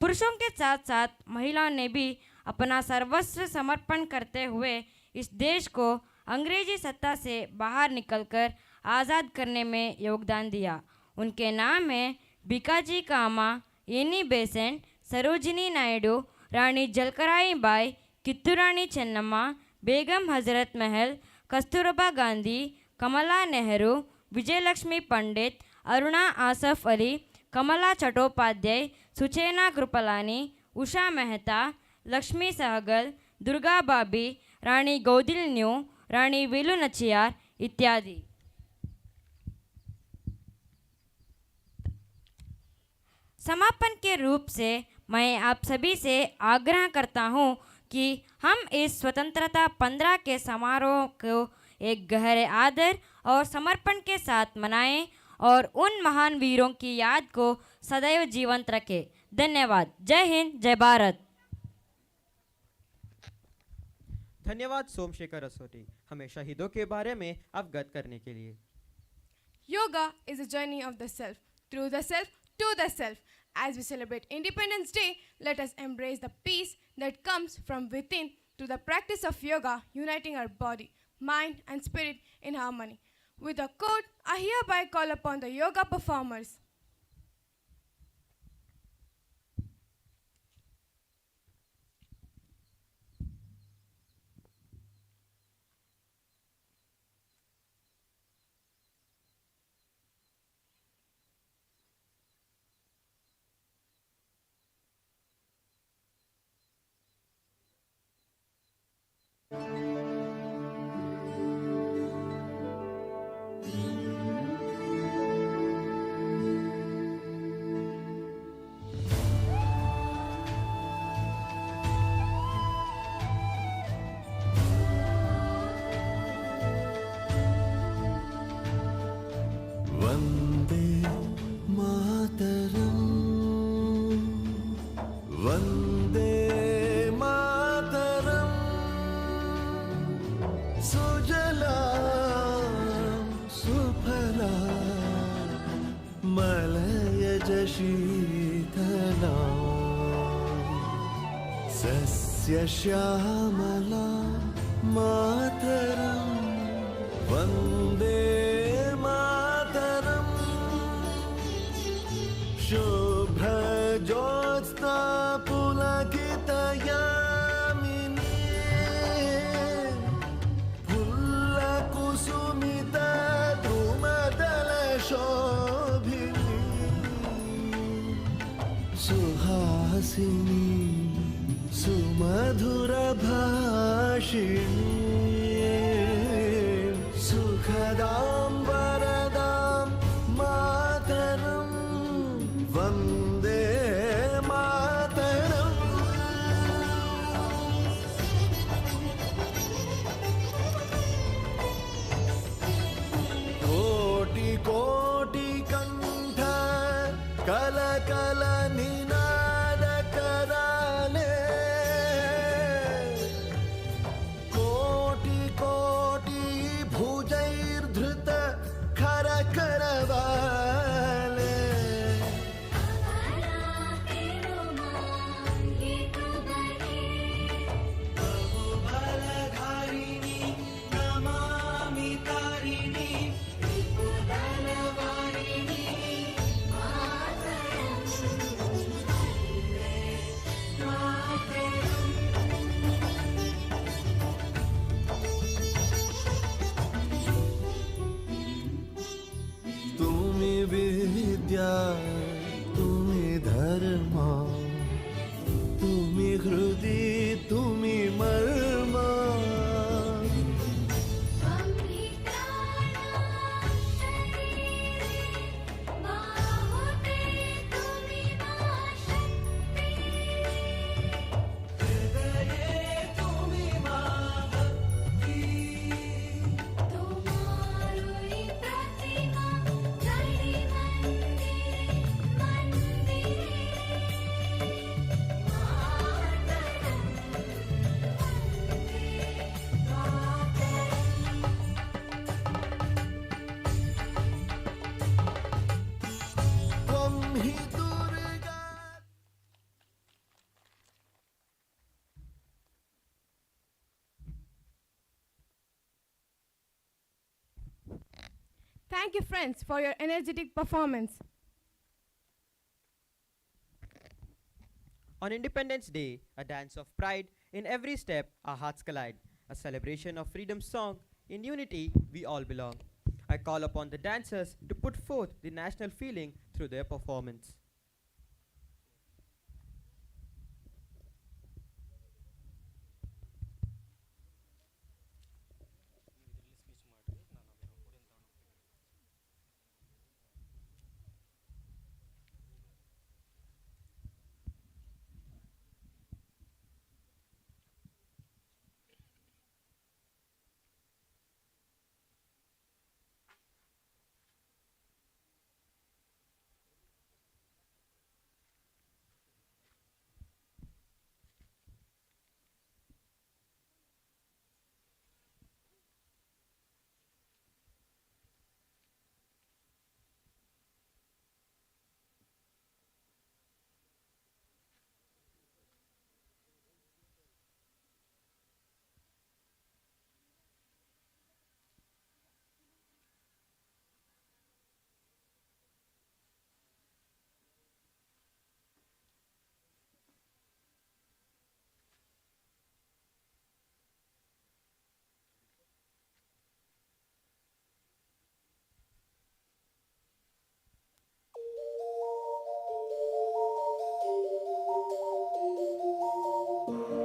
पुरुषों के साथ साथ महिलाओं ने भी अपना सर्वस्व समर्पण करते हुए इस देश को अंग्रेजी सत्ता से बाहर निकलकर आज़ाद करने में योगदान दिया। उनके नाम हैं भिकाजी कामा, एनी बेसेंट, सरोजिनी नायडू, रानी जलकराई बाई, कित्तूरानी चेन्नम्मा, बेगम हजरत महल, कस्तूरबा गांधी, कमला नेहरू, विजयलक्ष्मी पंडित, अरुणा आसफ अली, कमला चट्टोपाध्याय, सुचेना कृपलानी, उषा मेहता, लक्ष्मी सहगल, दुर्गा बाबी, रानी गौदिलन्यू, रानी वेलु नचियार इत्यादि। समापन के रूप से मैं आप सभी से आग्रह करता हूँ कि हम इस स्वतंत्रता 15 के समारोह को एक गहरे आदर और समर्पण के साथ मनाएं और उन महान वीरों की याद को सदैव जीवंत रखें। धन्यवाद। जय हिंद, जय भारत। धन्यवाद सोमशेखर असोटी, हमें शहीदों के बारे में अवगत करने के लिए। Yoga is a journey of the self, through the self, to the self. As we celebrate Independence Day, let us embrace the peace that comes from within through the practice of yoga, uniting our body, mind, and spirit in harmony. With a quote, I hereby call upon the yoga performers. Vande Mataram, Vande Mataram, सुजलां सुफलां मलयज शीतलां सस्यश्यामलां मातरं वन्दे मातरम्। शुभ्रज्योत्स्ना पुलकितयामिनी फुल्लकुसुमिता द्रुमदलशोभिनी सुहासिनी सुमधुरभाषिणी सुखदां वरदां मातरं Vande Mataram. Thank you, friends, for your energetic performance. On Independence Day, a dance of pride, in every step our hearts collide. A celebration of freedom's song, in unity we all belong. I call upon the dancers to put forth the national feeling through their performance.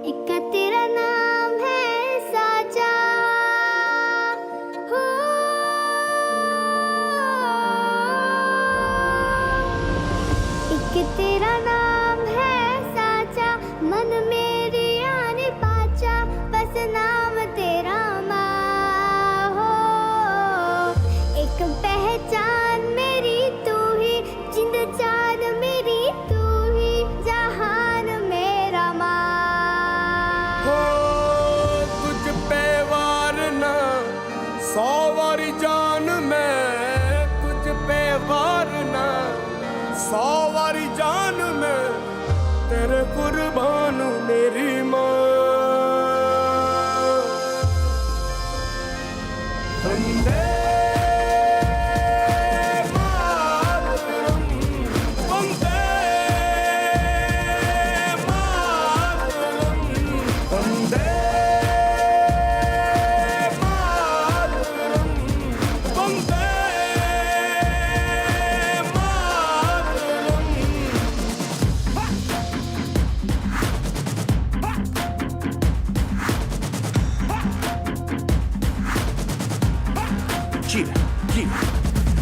एक तेरा नाम है साचा हो, एक तेरा नाम है साचा, मन मेरी आने पाचा, बस नाम तेरा माँ हो। एक पहचान मेरी तू ही, जिंद जान मेरी तू ही, जहान मेरा माँ। तुझ पे वारना 100 वारी जान मैं, तुझ पे वारना 100 वारी जान मैं, तेरे कुर्बान मेरी माँ। वंदे मातरम, वंदे मातरम, वंदे मातरम, वंदे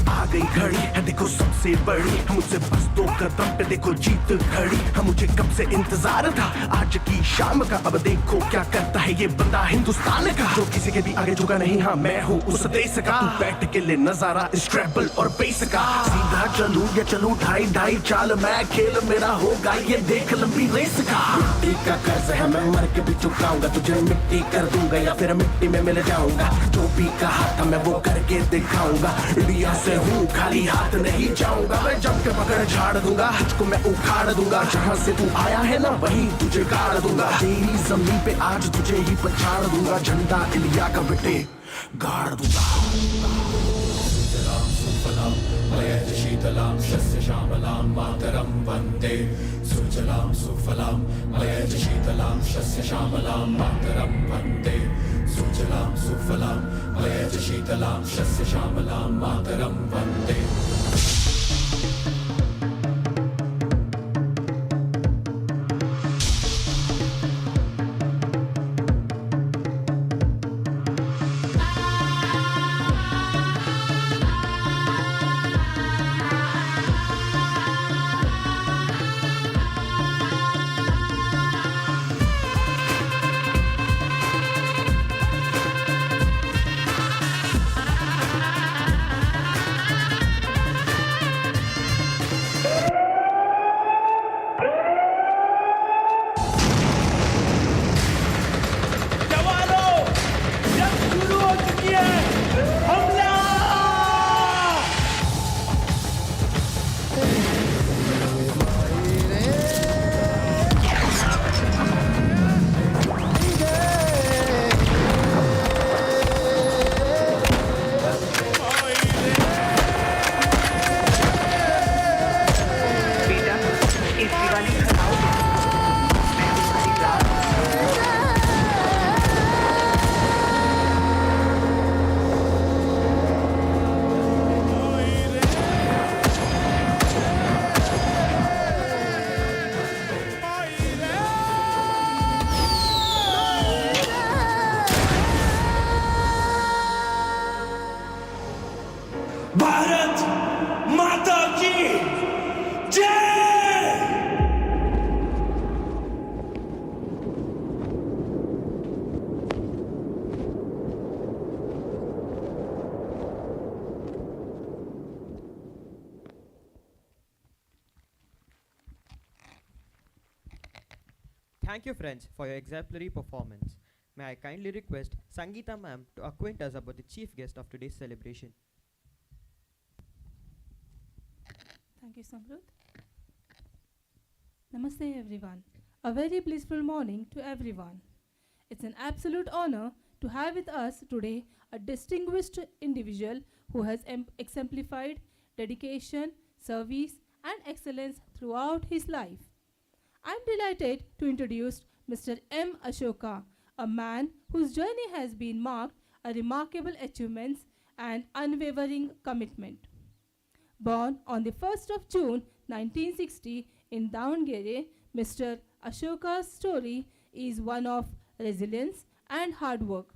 आ गई घड़ी है देखो सबसे बड़ी, हम मुझसे बस 2 कदम पे देखो जीत खड़ी। हम मुझे कब से इंतजार था आज की शाम का, अब देखो क्या करता है ये बंदा हिंदुस्तान का, जो किसी के भी आगे झुका नहीं। हाँ मैं हूँ उस देश का, तू बैठ के ले नजारा इस ट्रैबल और बेस का। सीधा चलूं या चलूं ढाई ढाई चाल, मैं खेल मेरा होगा ये देख लंबी रेस का। मिट्टी का कर्ज है मैं मर के भी चुकाऊंगा, तुझे मिट्टी कर दूंगा या फिर मिट्टी में मिल जाऊंगा। जो भी कहा था मैं वो करके दिखाऊंगा, इंडिया से हूँ खाली हाथ नहीं जाऊंगा। मैं जम के पकड़ झाड़ दूंगा, तुझको मैं उखाड़ दूंगा। जहाँ से तू आया है ना वहीं तुझे गाड़ दूंगा। तेरी जमीन पे आज तुझे ही पछाड़ दूंगा, झंडा इंडिया का बेटे गाड़ दूंगा। शीतलाम शस्य श्यामलाम मातरम वंदे, सुजलाम सुफलाम मयज शीतलाम शस्य श्यामलाम मातरम वंदे, सुजलाम सुफलाम मयज शीतलाम शस्य श्यामलाम मातरम वंदे। Thank you, friends, for your exemplary performance. May I kindly request Sangeeta ma'am to acquaint us about the chief guest of today's celebration. Thank you, Samruddh. Namaste, everyone. A very blissful morning to everyone. It's an absolute honor to have with us today a distinguished individual who has exemplified dedication, service, and excellence throughout his life. I'm delighted to introduce Mr. M. Ashoka, a man whose journey has been marked by remarkable achievements and unwavering commitment. Born on the 1st of June 1960 in Davangere, Mr. Ashoka's story is one of resilience and hard work.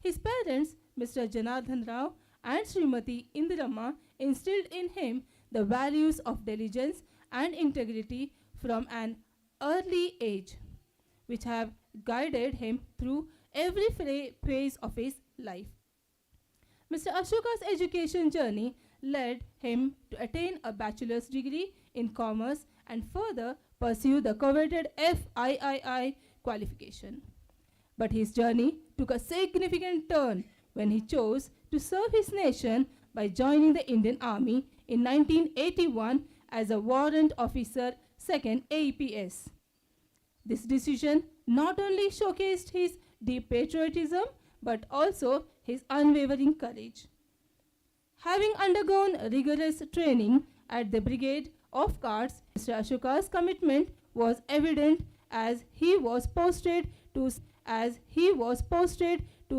His parents, Mr. Janardhan Rao and Srimati Indirama, instilled in him the values of diligence and integrity from an early age, which have guided him through every phase of his life. Mr. Ashoka's education journey led him to attain a bachelor's degree in commerce and further pursue the coveted FIII qualification. But his journey took a significant turn when he chose to serve his nation by joining the Indian Army in 1981 as a warrant officer 2nd AEPS. This decision not only showcased his deep patriotism but also his unwavering courage. Having undergone rigorous training at the Brigade of Guards, Mr. Ashoka's commitment was evident as he was posted to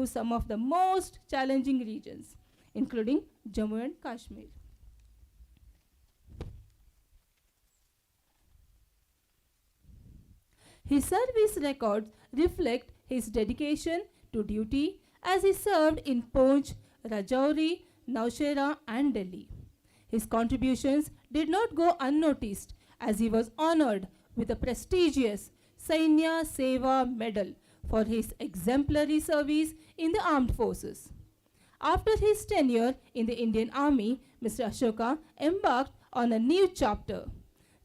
some of the most challenging regions, including Jammu and Kashmir. His service records reflect his dedication to duty as he served in Poonch, Rajouri, Naushera, and Delhi. His contributions did not go unnoticed as he was honored with the prestigious Sainya Seva Medal for his exemplary service in the armed forces. After his tenure in the Indian Army, Mr. Ashoka embarked on a new chapter,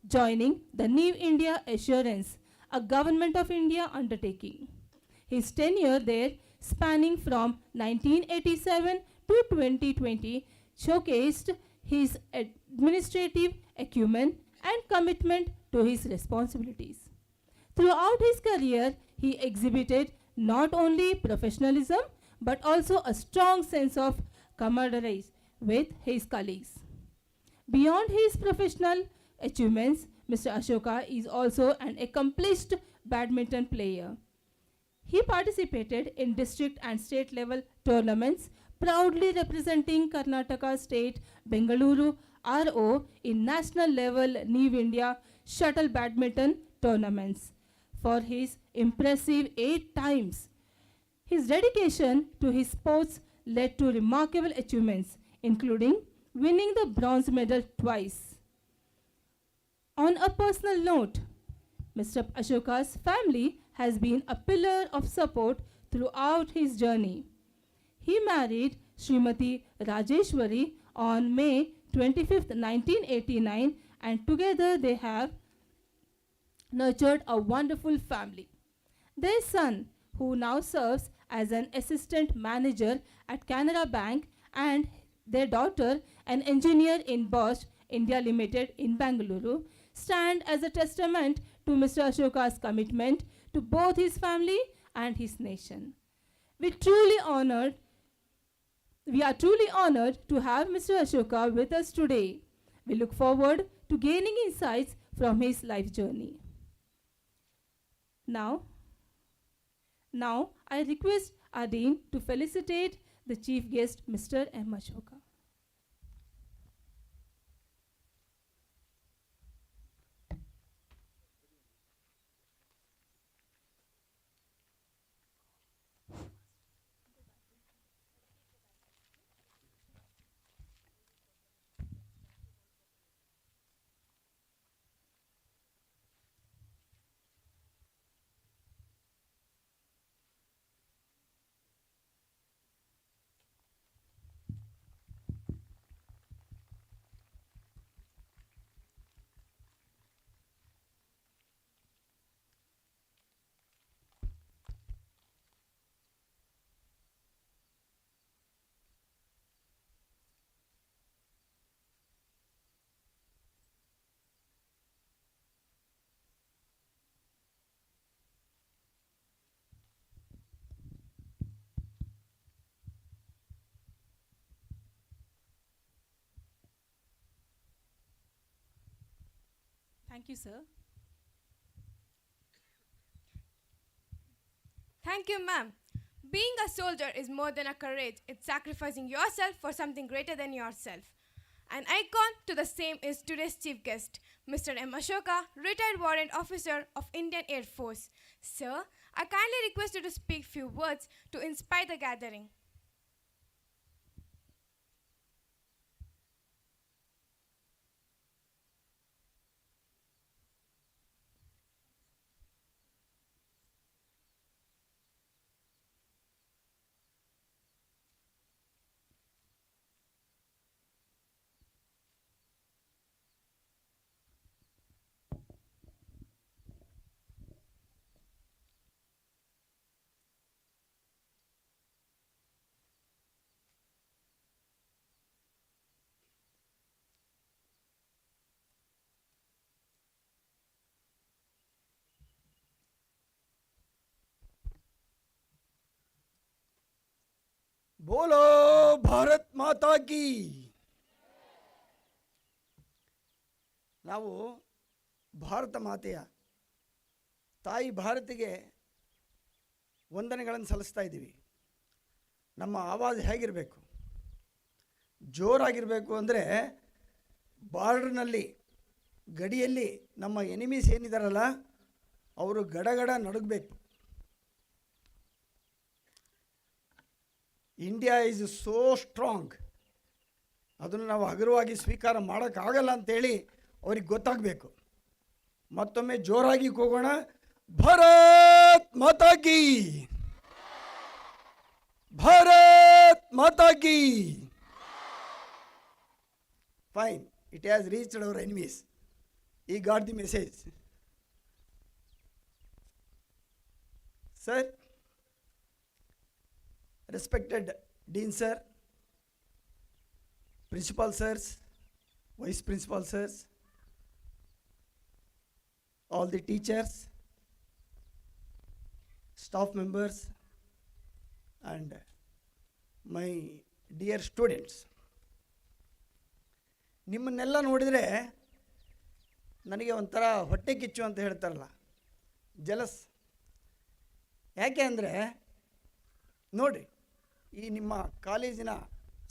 joining the New India Assurance, a Government of India undertaking. His tenure there, spanning from 1987 to 2020, showcased his administrative acumen and commitment to his responsibilities. Throughout his career, he exhibited not only professionalism but also a strong sense of camaraderie with his colleagues. Beyond his professional achievements, Mr. Ashoka is also an accomplished badminton player. He participated in district and state level tournaments, proudly representing Karnataka State Bengaluru RO in national level New India shuttle badminton tournaments for his impressive 8 times. His dedication to his sports led to remarkable achievements, including winning the bronze medal twice. On a personal note, Mr. Ashoka's family has been a pillar of support throughout his journey. He married Srimati Rajeshwari on May 25, 1989, and together they have nurtured a wonderful family. Their son, who now serves as an assistant manager at Canara Bank, and their daughter, an engineer in Bosch India Limited in Bengaluru, stand as a testament to Mr. Ashoka's commitment to both his family and his nation. We are truly honored to have Mr. Ashoka with us today. We look forward to gaining insights from his life journey. Now I request our Dean to felicitate the chief guest, Mr. M. Ashoka. Thank you, sir. Thank you, ma'am. Being a soldier is more than a courage. It's sacrificing yourself for something greater than yourself. An icon to the same is today's chief guest, Mr. M. Ashoka, retired warrant officer of Indian Air Force. Sir, I kindly request you to speak few words to inspire the gathering. ಬೋಲೋ ಭಾರತ್ ಮಾತಾ ಕಿ. ನಾವು ಭಾರತ ಮಾತೆಯ ತಾಯಿ ಭಾರತಿಗೆ ವಂದನೆಗಳನ್ನು ಸಲ್ಲಿಸ್ತಾ ಇದ್ದೀವಿ. ನಮ್ಮ ಆವಾಜ್ ಹೇಗಿರಬೇಕು? ಜೋರಾಗಿರಬೇಕು. ಅಂದರೆ ಬಾರ್ಡರ್ನಲ್ಲಿ, ಗಡಿಯಲ್ಲಿ ನಮ್ಮ ಎನಿಮೀಸ್ ಏನಿದಾರಲ್ಲ ಅವರು ಗಡಗಡ ನಡುಗಬೇಕು. India is so strong. ಅದನ್ನು ನಾವು ಹಗುರವಾಗಿ ಸ್ವೀಕಾರ ಮಾಡೋಕ್ಕಾಗಲ್ಲ ಅಂತೇಳಿ ಅವ್ರಿಗೆ ಗೊತ್ತಾಗಬೇಕು. ಮತ್ತೊಮ್ಮೆ ಜೋರಾಗಿ ಕೂಗೋಣ, ಭಾರತ್ ಮಾತಾ ಕಿ, ಭಾರತ್ ಮಾತಾ ಕಿ. Fine, it has reached our enemies. ಈ got the message. Sir, respected Dean Sir, Principal Sirs, Vice Principal Sirs, all the teachers, staff members, and my dear students. ನಿಮ್ಮನ್ನೆಲ್ಲ ನೋಡಿದರೆ ನನಗೆ ಒಂಥರ ಹೊಟ್ಟೆ ಕಿಚ್ಚು ಅಂತ ಹೇಳ್ತಾರಲ್ಲ, ಜಲಸ್. ಯಾಕೆ ಅಂದರೆ ನೋಡಿ, ಈ ನಿಮ್ಮ ಕಾಲೇಜಿನ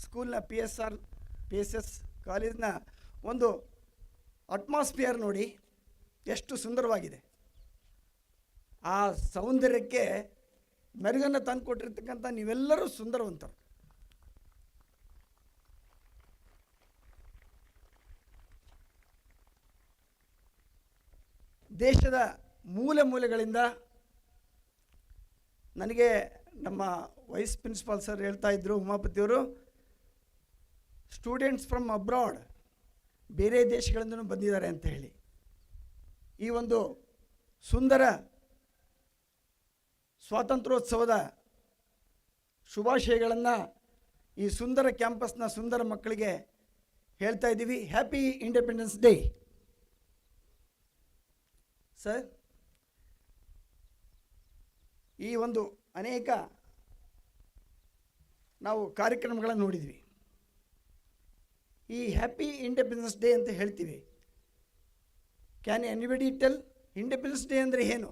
ಸ್ಕೂಲ್ನ PSS ಕಾಲೇಜಿನ ಒಂದು ಅಟ್ಮಾಸ್ಫಿಯರ್ ನೋಡಿ ಎಷ್ಟು ಸುಂದರವಾಗಿದೆ. ಆ ಸೌಂದರ್ಯಕ್ಕೆ ಮೆರುಗನ್ನು ತಂದು ಕೊಟ್ಟಿರ್ತಕ್ಕಂಥ ನೀವೆಲ್ಲರೂ ಸುಂದರವಂತರು. ದೇಶದ ಮೂಲೆ ಮೂಲೆಗಳಿಂದ ನನಗೆ ನಮ್ಮ ವೈಸ್ ಪ್ರಿನ್ಸಿಪಾಲ್ ಸರ್ ಹೇಳ್ತಾ ಇದ್ದರು, ಉಮಾಪತಿಯವರು, ಸ್ಟೂಡೆಂಟ್ಸ್ ಫ್ರಮ್ ಅಬ್ರಾಡ್, ಬೇರೆ ದೇಶಗಳಿಂದಲೂ ಬಂದಿದ್ದಾರೆ ಅಂತ ಹೇಳಿ. ಈ ಒಂದು ಸುಂದರ ಸ್ವಾತಂತ್ರ್ಯೋತ್ಸವದ ಶುಭಾಶಯಗಳನ್ನು ಈ ಸುಂದರ ಕ್ಯಾಂಪಸ್ನ ಸುಂದರ ಮಕ್ಕಳಿಗೆ ಹೇಳ್ತಾ ಇದ್ದೀವಿ. Happy independence day. ಸರ್, ಈ ಒಂದು ಅನೇಕ ನಾವು ಕಾರ್ಯಕ್ರಮಗಳನ್ನು ನೋಡಿದ್ವಿ. ಈ ಹ್ಯಾಪಿ ಇಂಡಿಪೆಂಡೆನ್ಸ್ ಡೇ ಅಂತ ಹೇಳ್ತೀವಿ. Can anybody tell independence day ಅಂದರೆ ಏನು?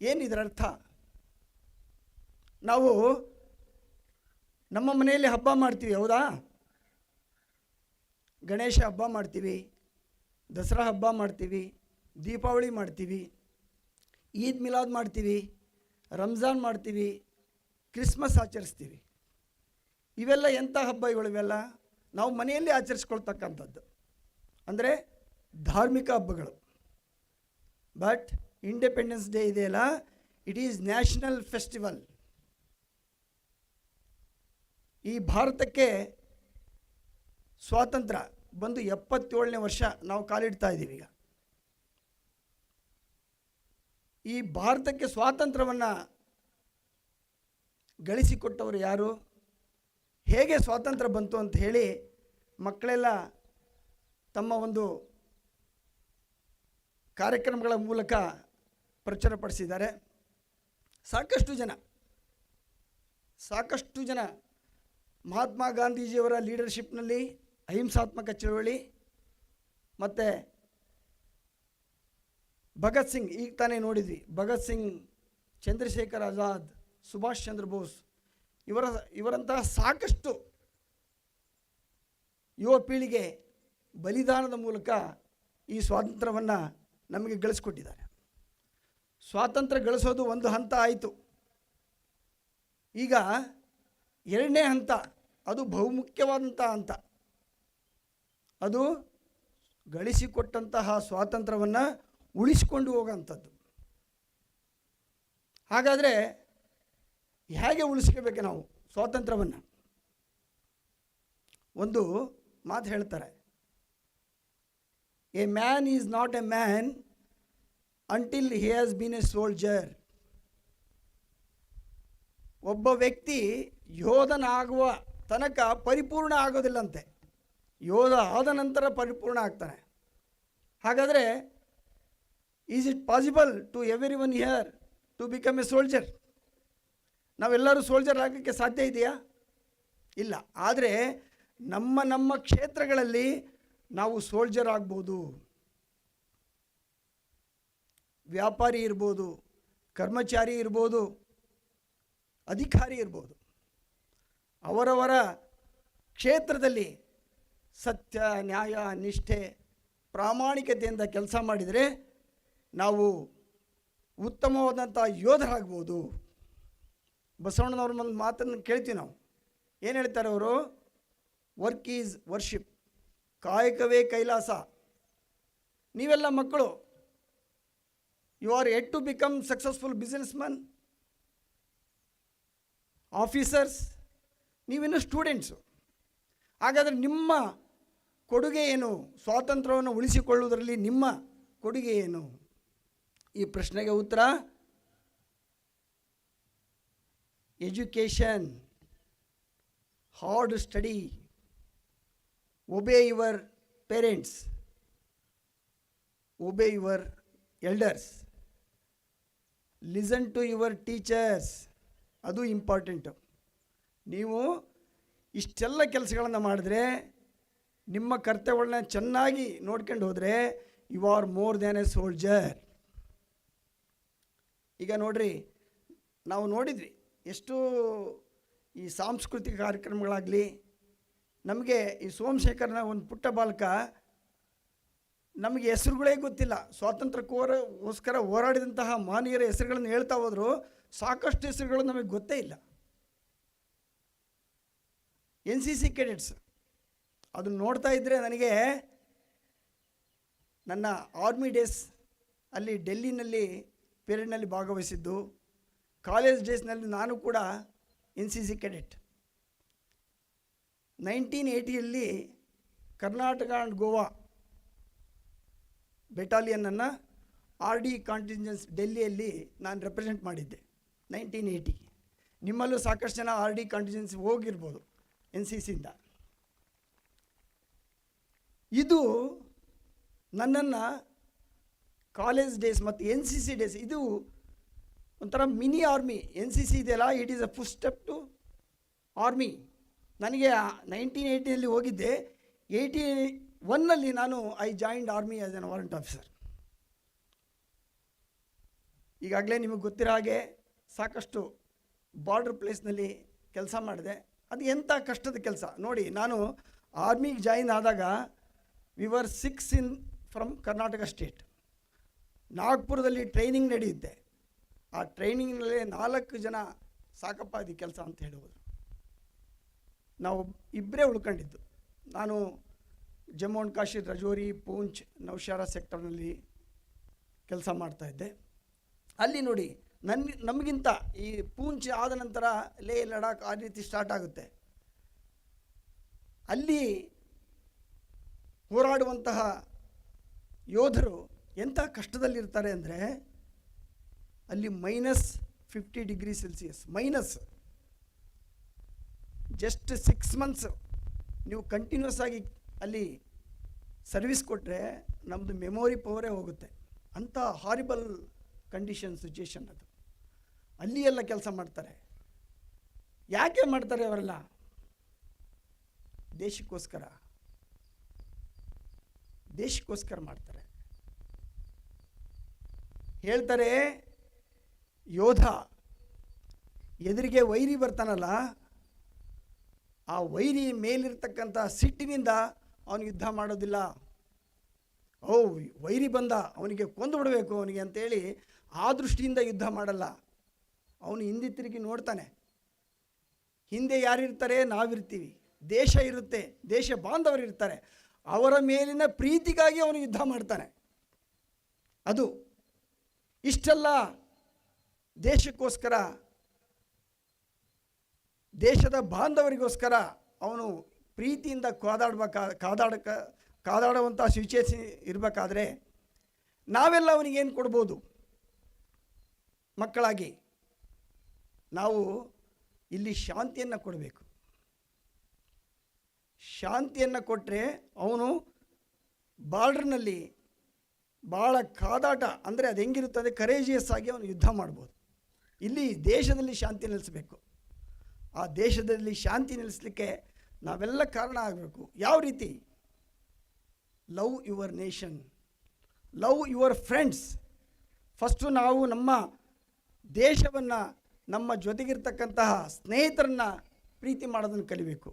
ಏನಿದರ ಅರ್ಥ? ನಾವು ನಮ್ಮ ಮನೆಯಲ್ಲಿ ಹಬ್ಬ ಮಾಡ್ತೀವಿ, ಹೌದಾ? ಗಣೇಶ ಹಬ್ಬ ಮಾಡ್ತೀವಿ, ದಸರಾ ಹಬ್ಬ ಮಾಡ್ತೀವಿ, ದೀಪಾವಳಿ ಮಾಡ್ತೀವಿ, ಈದ್ ಮಿಲಾದ್ ಮಾಡ್ತೀವಿ, ರಂಜಾನ್ ಮಾಡ್ತೀವಿ, ಕ್ರಿಸ್ಮಸ್ ಆಚರಿಸ್ತೀವಿ. ಇವೆಲ್ಲ ಎಂಥ ಹಬ್ಬಗಳು? ಇವೆಲ್ಲ ನಾವು ಮನೆಯಲ್ಲಿ ಆಚರಿಸ್ಕೊಳ್ತಕ್ಕಂಥದ್ದು, ಅಂದರೆ ಧಾರ್ಮಿಕ ಹಬ್ಬಗಳು. ಬಟ್ ಇಂಡಿಪೆಂಡೆನ್ಸ್ ಡೇ ಇದೆಯಲ್ಲ, ಇಟ್ ಈಸ್ ನ್ಯಾಷನಲ್ ಫೆಸ್ಟಿವಲ್. ಈ ಭಾರತಕ್ಕೆ ಸ್ವಾತಂತ್ರ್ಯ ಬಂದು 77ನೇ ವರ್ಷ ನಾವು ಕಾಲಿಡ್ತಾ ಇದ್ದೀವಿ. ಈಗ ಈ ಭಾರತಕ್ಕೆ ಸ್ವಾತಂತ್ರ್ಯವನ್ನು ಗಳಿಸಿಕೊಟ್ಟವರು ಯಾರು, ಹೇಗೆ ಸ್ವಾತಂತ್ರ್ಯ ಬಂತು ಅಂತ ಹೇಳಿ ಮಕ್ಕಳೆಲ್ಲ ತಮ್ಮ ಒಂದು ಕಾರ್ಯಕ್ರಮಗಳ ಮೂಲಕ ಪ್ರಚುರಪಡಿಸಿದ್ದಾರೆ. ಸಾಕಷ್ಟು ಜನ ಮಹಾತ್ಮ ಗಾಂಧೀಜಿಯವರ ಲೀಡರ್ಶಿಪ್ನಲ್ಲಿ ಅಹಿಂಸಾತ್ಮಕ ಚಳವಳಿ ಮತ್ತು ಭಗತ್ ಸಿಂಗ್, ಈಗ ತಾನೇ ನೋಡಿದ್ವಿ, ಭಗತ್ ಸಿಂಗ್, ಚಂದ್ರಶೇಖರ್ ಆಜಾದ್, ಸುಭಾಷ್ ಚಂದ್ರ ಬೋಸ್, ಇವರಂತಹ ಸಾಕಷ್ಟು ಯುವ ಪೀಳಿಗೆ ಬಲಿದಾನದ ಮೂಲಕ ಈ ಸ್ವಾತಂತ್ರ್ಯವನ್ನು ನಮಗೆ ಗಳಿಸ್ಕೊಟ್ಟಿದ್ದಾರೆ. ಸ್ವಾತಂತ್ರ್ಯ ಗಳಿಸೋದು ಒಂದು ಹಂತ ಆಯಿತು. ಈಗ ಎರಡನೇ ಹಂತ, ಅದು ಬಹುಮುಖ್ಯವಾದಂಥ ಹಂತ. ಅದು ಗಳಿಸಿಕೊಟ್ಟಂತಹ ಸ್ವಾತಂತ್ರ್ಯವನ್ನು ಉಳಿಸಿಕೊಂಡು ಹೋಗೋಂಥದ್ದು. ಹಾಗಾದರೆ ಹೇಗೆ ಉಳಿಸ್ಕೋಬೇಕು ನಾವು ಸ್ವಾತಂತ್ರ್ಯವನ್ನು? ಒಂದು ಮಾತು ಹೇಳ್ತಾರೆ, A man is not A man until he has been a soldier. ಒಬ್ಬ ವ್ಯಕ್ತಿ ಯೋಧನಾಗುವ ತನಕ ಪರಿಪೂರ್ಣ ಆಗೋದಿಲ್ಲಂತೆ, ಯೋಧ ಆದ ನಂತರ ಪರಿಪೂರ್ಣ ಆಗ್ತಾನೆ. ಹಾಗಾದರೆ is it possible to everyone here to become a soldier? ನಾವೆಲ್ಲರೂ ಸೋಲ್ಜರ್ ಆಗಲಿಕ್ಕೆ ಸಾಧ್ಯ ಇದೆಯಾ? ಇಲ್ಲ. ಆದರೆ ನಮ್ಮ ಕ್ಷೇತ್ರಗಳಲ್ಲಿ ನಾವು ಸೋಲ್ಜರ್ ಆಗ್ಬೋದು. ವ್ಯಾಪಾರಿ ಇರ್ಬೋದು, ಕರ್ಮಚಾರಿ ಇರ್ಬೋದು, ಅಧಿಕಾರಿ ಇರ್ಬೋದು. ಅವರವರ ಕ್ಷೇತ್ರದಲ್ಲಿ ಸತ್ಯ, ನ್ಯಾಯ, ನಿಷ್ಠೆ, ಪ್ರಾಮಾಣಿಕತೆಯಿಂದ ಕೆಲಸ ಮಾಡಿದರೆ ನಾವು ಉತ್ತಮವಾದಂಥ ಯೋಧರಾಗ್ಬೋದು. ಬಸವಣ್ಣನವ್ರ ಒಂದು ಮಾತನ್ನು ಕೇಳ್ತೀವಿ ನಾವು. ಏನು ಹೇಳ್ತಾರೆ ಅವರು? ವರ್ಕ್ ಈಸ್ ವರ್ಷಿಪ್, ಕಾಯಕವೇ ಕೈಲಾಸ. ನೀವೆಲ್ಲ ಮಕ್ಕಳು, you are at to become successful business man, officers, ನೀವಿನ್ನು ಸ್ಟೂಡೆಂಟ್ಸು. ಹಾಗಾದರೆ ನಿಮ್ಮ ಕೊಡುಗೆ ಏನು? ಸ್ವಾತಂತ್ರ್ಯವನ್ನು ಉಳಿಸಿಕೊಳ್ಳುವುದರಲ್ಲಿ ನಿಮ್ಮ ಕೊಡುಗೆ ಏನು? ಈ ಪ್ರಶ್ನೆಗೆ ಉತ್ತರ education, hard study, obey your parents, obey your elders, listen to your teachers. ಅದು ಇಂಪಾರ್ಟೆಂಟು. ನೀವು ಇಷ್ಟೆಲ್ಲ ಕೆಲಸಗಳನ್ನು ಮಾಡಿದ್ರೆ, ನಿಮ್ಮ ಕರ್ತವ್ಯಗಳನ್ನ ಚೆನ್ನಾಗಿ ನೋಡ್ಕೊಂಡು ಹೋದರೆ, you are more than a soldier. ಈಗ ನೋಡ್ರಿ, ನಾವು ನೋಡಿದ್ವಿ ಎಷ್ಟು ಈ ಸಾಂಸ್ಕೃತಿಕ ಕಾರ್ಯಕ್ರಮಗಳಾಗಲಿ, ನಮಗೆ ಈ ಸೋಮಶೇಖರನ ಒಂದು ಪುಟ್ಟ ಬಾಲಕ, ನಮಗೆ ಹೆಸರುಗಳೇ ಗೊತ್ತಿಲ್ಲ. ಸ್ವಾತಂತ್ರ್ಯಕ್ಕೋಸ್ಕರ ಹೋರಾಡಿದಂತಹ ಮಾನವೀಯರ ಹೆಸರುಗಳನ್ನು ಹೇಳ್ತಾ ಹೋದರು, ಸಾಕಷ್ಟು ಹೆಸರುಗಳು ನಮಗೆ ಗೊತ್ತೇ ಇಲ್ಲ. NCC ಕೆಡೆಟ್ಸ್, ಅದನ್ನು ನೋಡ್ತಾ ಇದ್ದರೆ ನನಗೆ ನನ್ನ ಆರ್ಮಿ ಡೇಸ್ ಅಲ್ಲಿ ಡೆಲ್ಲಿನಲ್ಲಿ ಪೀರಿಯಡ್ನಲ್ಲಿ ಭಾಗವಹಿಸಿದ್ದು, ಕಾಲೇಜ್ ಡೇಸ್ನಲ್ಲಿ ನಾನು ಕೂಡ NCC ಕೆಡೆಟ್. 1980ಯಲ್ಲಿ ಕರ್ನಾಟಕ ಆ್ಯಂಡ್ ಗೋವಾ ಬೆಟಾಲಿಯನನ್ನು RD ಕಾಂಟಿಂಜೆನ್ಸ್ ಡೆಲ್ಲಿಯಲ್ಲಿ ನಾನು ರೆಪ್ರೆಸೆಂಟ್ ಮಾಡಿದ್ದೆ 1980. ನಿಮ್ಮಲ್ಲೂ ಸಾಕಷ್ಟು ಜನ RD ಕಾಂಟಿಂಜೆನ್ಸ್ ಹೋಗಿರ್ಬೋದು NCCಯಿಂದ. ಇದು ನನ್ನನ್ನು ಕಾಲೇಜ್ ಡೇಸ್ ಮತ್ತು NCC ಡೇಸ್, ಇದು ಒಂಥರ ಮಿನಿ ಆರ್ಮಿ. NCC ಇದೆಯಲ್ಲ, it is a first step to army. ನನಗೆ 1980ಯಲ್ಲಿ ಹೋಗಿದ್ದೆ. 81ನಲ್ಲಿ ನಾನು I joined army as an warrant officer. ಈಗಾಗಲೇ ನಿಮಗೆ ಗೊತ್ತಿರೋ ಹಾಗೆ ಸಾಕಷ್ಟು ಬಾರ್ಡರ್ ಪ್ಲೇಸ್ನಲ್ಲಿ ಕೆಲಸ ಮಾಡಿದೆ. ಅದು ಎಂಥ ಕಷ್ಟದ ಕೆಲಸ ನೋಡಿ. ನಾನು ಆರ್ಮಿಗೆ ಜಾಯಿನ್ ಆದಾಗ we were 6 from Karnataka state. ನಾಗ್ಪುರದಲ್ಲಿ ಟ್ರೈನಿಂಗ್ ನಡೆಯುತ್ತೆ. ಆ ಟ್ರೈನಿಂಗ್ನಲ್ಲಿ 4 ಜನ ಸಾಕಪ್ಪ ಇದು ಕೆಲಸ ಅಂತ ಹೇಳುವುದು. ನಾವು ಇಬ್ಬರೇ ಉಳ್ಕೊಂಡಿದ್ದು. ನಾನು ಜಮ್ಮು ಆ್ಯಂಡ್ ಕಾಶ್ಮೀರ್, ರಜೌರಿ, ಪೂಂಚ್, ನೌಶಾರಾ ಸೆಕ್ಟರ್ನಲ್ಲಿ ಕೆಲಸ ಮಾಡ್ತಾಯಿದ್ದೆ. ಅಲ್ಲಿ ನೋಡಿ, ನಮಗಿಂತ ಈ ಪೂಂಚ್ ಆದ ನಂತರ ಲೇ, ಲಡಾಖ್ ಆ ರೀತಿ ಸ್ಟಾರ್ಟ್ ಆಗುತ್ತೆ. ಅಲ್ಲಿ ಹೋರಾಡುವಂತಹ ಯೋಧರು ಎಂಥ ಕಷ್ಟದಲ್ಲಿರ್ತಾರೆ ಅಂದರೆ, ಅಲ್ಲಿ -50 degree Celsius, minus. Just 6 months ನೀವು ಕಂಟಿನ್ಯೂಸ್ ಆಗಿ ಅಲ್ಲಿ ಸರ್ವಿಸ್ ಕೊಟ್ಟರೆ ನಮ್ಮದು ಮೆಮೊರಿ ಪವರೇ ಹೋಗುತ್ತೆ. ಅಂಥ ಹಾರಿಬಲ್ ಕಂಡೀಷನ್, ಸಿಚುಯೇಷನ್ ಅದು. ಅಲ್ಲಿ ಎಲ್ಲ ಕೆಲಸ ಮಾಡ್ತಾರೆ. ಯಾಕೆ ಮಾಡ್ತಾರೆ ಅವರೆಲ್ಲ? ದೇಶಕ್ಕೋಸ್ಕರ ಮಾಡ್ತಾರೆ. ಹೇಳ್ತಾರೆ, ಯೋಧ ಎದುರಿಗೆ ವೈರಿ ಬರ್ತಾನಲ್ಲ, ಆ ವೈರಿ ಮೇಲಿರ್ತಕ್ಕಂಥ ಸಿಟ್ಟಿನಿಂದ ಅವನು ಯುದ್ಧ ಮಾಡೋದಿಲ್ಲ. ಓ ವೈರಿ ಬಂದ, ಅವನಿಗೆ ಕೊಂದು ಬಿಡಬೇಕು ಅವನಿಗೆ ಅಂತೇಳಿ ಆ ದೃಷ್ಟಿಯಿಂದ ಯುದ್ಧ ಮಾಡಲ್ಲ. ಅವನು ಹಿಂದೆ ತಿರುಗಿ ನೋಡ್ತಾನೆ, ಹಿಂದೆ ಯಾರಿರ್ತಾರೆ? ನಾವಿರ್ತೀವಿ. ದೇಶ ಇರುತ್ತೆ, ದೇಶ ಬಾಂಧವರು ಇರ್ತಾರೆ. ಅವರ ಮೇಲಿನ ಪ್ರೀತಿಗಾಗಿ ಅವನು ಯುದ್ಧ ಮಾಡ್ತಾನೆ. ಅದು ಇಷ್ಟೆಲ್ಲ ದೇಶಕ್ಕೋಸ್ಕರ, ದೇಶದ ಬಾಂಧವರಿಗೋಸ್ಕರ ಅವನು ಪ್ರೀತಿಯಿಂದ ಕಾದಾಡುವಂಥ ಸಿಚುಯೇಷನ್ ಇರಬೇಕಾದ್ರೆ ನಾವೆಲ್ಲ ಅವನಿಗೇನು ಕೊಡ್ಬೋದು? ಮಕ್ಕಳಾಗಿ ನಾವು ಇಲ್ಲಿ ಶಾಂತಿಯನ್ನು ಕೊಡಬೇಕು. ಶಾಂತಿಯನ್ನು ಕೊಟ್ಟರೆ ಅವನು ಬಾರ್ಡ್ರ್ನಲ್ಲಿ ಭಾಳ ಕಾದಾಟ, ಅಂದರೆ ಅದು ಹೆಂಗಿರುತ್ತದೆ, ಕರೇಜಿಯಸ್ ಆಗಿ ಅವನು ಯುದ್ಧ ಮಾಡ್ಬೋದು. ಇಲ್ಲಿ ದೇಶದಲ್ಲಿ ಶಾಂತಿ ನೆಲೆಸಬೇಕು. ಆ ದೇಶದಲ್ಲಿ ಶಾಂತಿ ನೆಲೆಸಲಿಕ್ಕೆ ನಾವೆಲ್ಲ ಕಾರಣ ಆಗಬೇಕು. ಯಾವ ರೀತಿ? Love your nation, love your friends. First ನಾವು ನಮ್ಮ ದೇಶವನ್ನು, ನಮ್ಮ ಜೊತೆಗಿರ್ತಕ್ಕಂತಹ ಸ್ನೇಹಿತರನ್ನು ಪ್ರೀತಿ ಮಾಡೋದನ್ನು ಕಲಿಬೇಕು.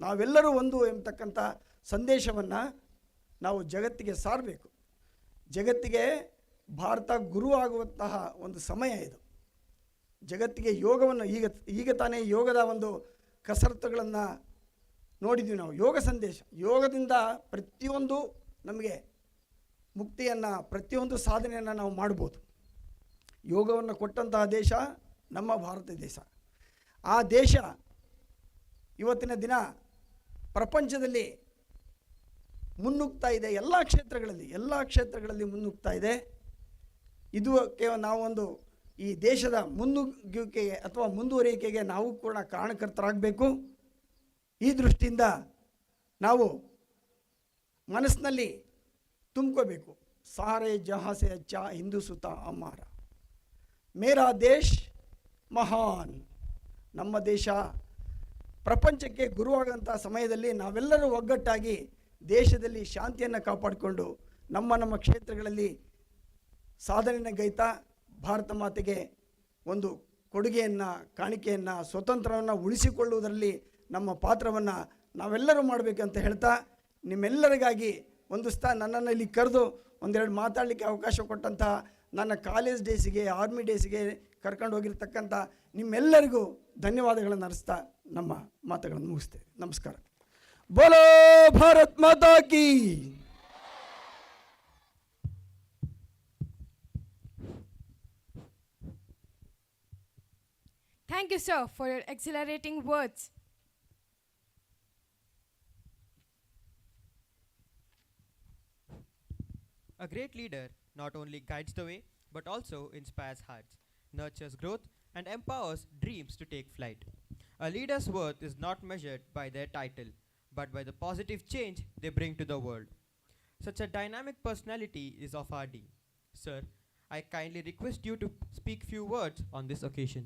ನಾವೆಲ್ಲರೂ ಒಂದು ಎಂಬತಕ್ಕಂಥ ಸಂದೇಶವನ್ನು ನಾವು ಜಗತ್ತಿಗೆ ಸಾರಬೇಕು. ಜಗತ್ತಿಗೆ ಭಾರತ ಗುರು ಆಗುವಂತಹ ಒಂದು ಸಮಯ ಇದು. ಜಗತ್ತಿಗೆ ಯೋಗವನ್ನು ಈಗ ತಾನೇ ಯೋಗದ ಒಂದು ಕಸರತ್ತುಗಳನ್ನು ನೋಡಿದ್ವಿ ನಾವು. ಯೋಗ ಸಂದೇಶ, ಯೋಗದಿಂದ ಪ್ರತಿಯೊಂದು ನಮಗೆ ಮುಕ್ತಿಯನ್ನು, ಪ್ರತಿಯೊಂದು ಸಾಧನೆಯನ್ನು ನಾವು ಮಾಡ್ಬೋದು. ಯೋಗವನ್ನು ಕೊಟ್ಟಂತಹ ದೇಶ ನಮ್ಮ ಭಾರತ ದೇಶ. ಆ ದೇಶ ಇವತ್ತಿನ ದಿನ ಪ್ರಪಂಚದಲ್ಲಿ ಮುನ್ನುಗ್ತಾ ಇದೆ. ಎಲ್ಲ ಕ್ಷೇತ್ರಗಳಲ್ಲಿ ಮುನ್ನುಗ್ತಾ ಇದೆ. ಇದಕ್ಕೆ ನಾವೊಂದು ಈ ದೇಶದ ಮುನ್ನುಗ್ಗುವಿಕೆಗೆ ಅಥವಾ ಮುಂದುವರಿಕೆಗೆ ನಾವು ಕೂಡ ಕಾರಣಕರ್ತರಾಗಬೇಕು. ಈ ದೃಷ್ಟಿಯಿಂದ ನಾವು ಮನಸ್ಸಿನಲ್ಲಿ ತುಂಬ್ಕೋಬೇಕು, ಸಾರೆ ಜಹಾಂ ಸೆ ಅಚ್ಚಾ ಹಿಂದೂ ಸುತ ಅಮ್ಮಾರ, ಮೇರಾ ದೇಶ್ ಮಹಾನ್. ನಮ್ಮ ದೇಶ ಪ್ರಪಂಚಕ್ಕೆ ಗುರುವಾಗಂಥ ಸಮಯದಲ್ಲಿ ನಾವೆಲ್ಲರೂ ಒಗ್ಗಟ್ಟಾಗಿ ದೇಶದಲ್ಲಿ ಶಾಂತಿಯನ್ನು ಕಾಪಾಡಿಕೊಂಡು ನಮ್ಮ ಕ್ಷೇತ್ರಗಳಲ್ಲಿ ಸಾಧನೆಯನ್ನು ಗೈತಾ ಭಾರತ ಮಾತೆಗೆ ಒಂದು ಕೊಡುಗೆಯನ್ನು, ಕಾಣಿಕೆಯನ್ನು, ಸ್ವತಂತ್ರವನ್ನು ಉಳಿಸಿಕೊಳ್ಳುವುದರಲ್ಲಿ ನಮ್ಮ ಪಾತ್ರವನ್ನು ನಾವೆಲ್ಲರೂ ಮಾಡಬೇಕಂತ ಹೇಳ್ತಾ, ನಿಮ್ಮೆಲ್ಲರಿಗಾಗಿ ಒಂದಿಸ್ತಾ ನನ್ನನ್ನು ಇಲ್ಲಿ ಕರೆದು ಒಂದೆರಡು ಮಾತಾಡಲಿಕ್ಕೆ ಅವಕಾಶ ಕೊಟ್ಟಂತಹ ನನ್ನ ಕಾಲೇಜ್ ಡೇಸಿಗೆ, ಆರ್ಮಿ ಡೇಸಿಗೆ ಕರ್ಕೊಂಡು ಹೋಗಿರ್ತಕ್ಕಂಥ ನಿಮ್ಮೆಲ್ಲರಿಗೂ ಧನ್ಯವಾದಗಳನ್ನು ಅರ್ಪಿಸ್ತಾ ನಮ್ಮ ಮಾತುಗಳನ್ನು ಮುಗಿಸ್ತೇವೆ. ನಮಸ್ಕಾರ. ಬೋಲೋ ಭಾರತ್ ಮಾತಾ ಕಿ. Thank you, sir, for your exhilarating words. A great leader not only guides the way, but also inspires hearts, nurtures growth, and empowers dreams to take flight. A leader's worth is not measured by their title, but by the positive change they bring to the world. Such a dynamic personality is of our day. Sir, I kindly request you to speak few words on this occasion.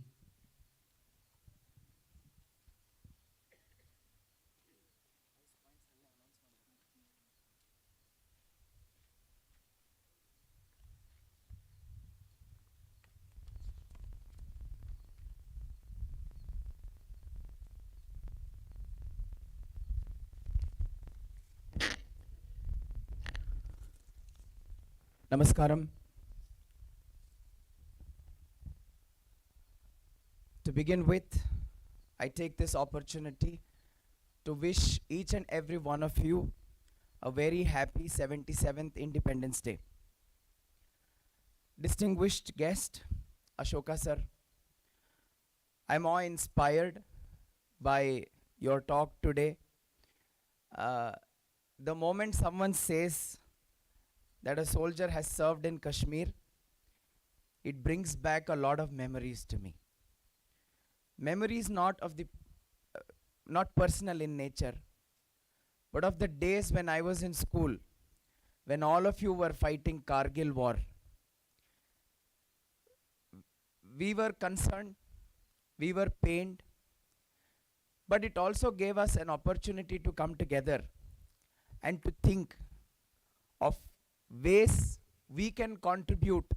Namaskaram. To begin with, I take this opportunity to wish each and every one of you a very happy 77th Independence Day. Distinguished guest, Ashoka sir, I'm awe-inspired by your talk today. The moment someone says that a soldier has served in Kashmir, it brings back a lot of memories to me. Memories not personal in nature, but of the days when I was in school, when all of you were fighting Kargil war. We were concerned, we were pained, but it also gave us an opportunity to come together and to think of ways we can contribute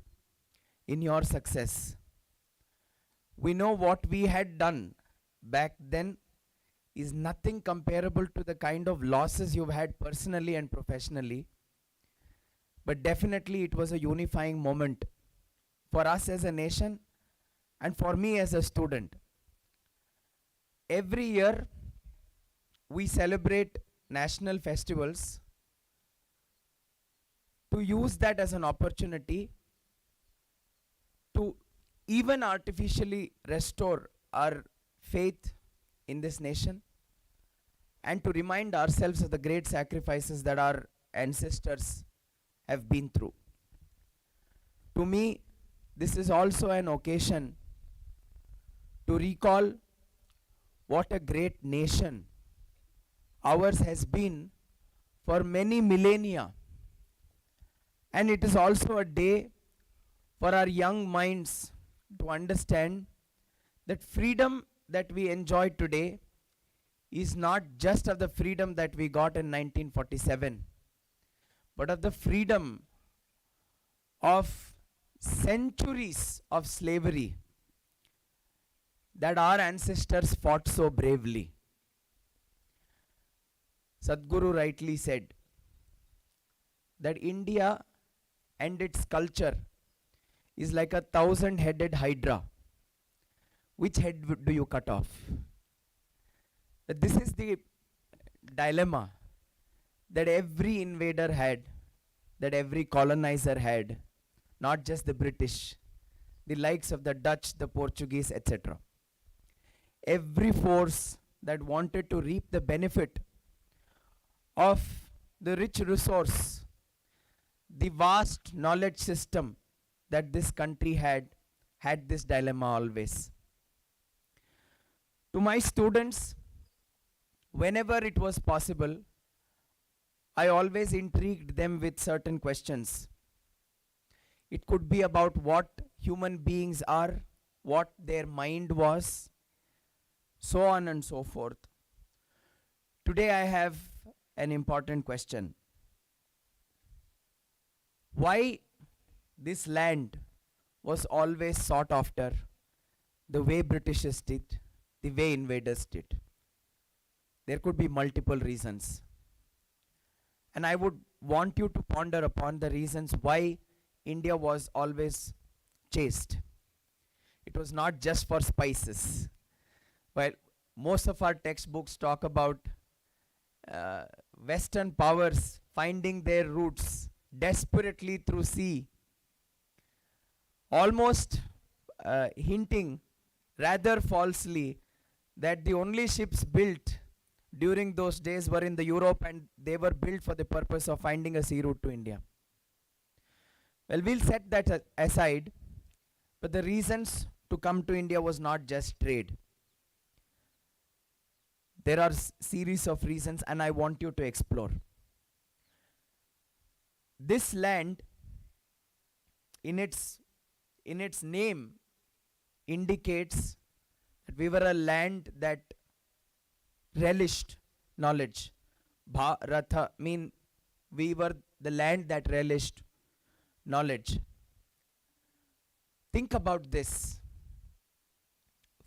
in your success. We know what we had done back then is nothing comparable to the kind of losses you've had personally and professionally. But definitely it was a unifying moment for us as a nation and for me as a student. Every year we celebrate national festivals to use that as an opportunity to even artificially restore our faith in this nation and to remind ourselves of the great sacrifices that our ancestors have been through. To me, this is also an occasion to recall what a great nation ours has been for many millennia. And it is also a day for our young minds to understand that freedom that we enjoy today is not just of the freedom that we got in 1947, but of the freedom of centuries of slavery that our ancestors fought so bravely. Sadhguru rightly said that India and its culture is like a 1,000-headed hydra. Which head do you cut off? This is the dilemma that every invader had, that every colonizer had, not just the British, the likes of the Dutch, the Portuguese, etc. Every force that wanted to reap the benefit of the rich resource, the vast knowledge system that this country had this dilemma always. To my students, whenever it was possible, I always intrigued them with certain questions. It could be about what human beings are, what their mind was, so on and so forth. Today I have an important question. Why this land was always sought after the way Britishers did, the way invaders did? There could be multiple reasons. And I would want you to ponder upon the reasons why India was always chased. It was not just for spices. While most of our textbooks talk about Western powers finding their roots desperately through sea, almost hinting rather falsely that the only ships built during those days were in the Europe and they were built for the purpose of finding a sea route to India. Well, we'll set that aside, but the reasons to come to India was not just trade. There are series of reasons and I want you to explore. This land, in its name, indicates that we were a land that relished knowledge. Bharatha mean we were the land that relished knowledge. Think about this.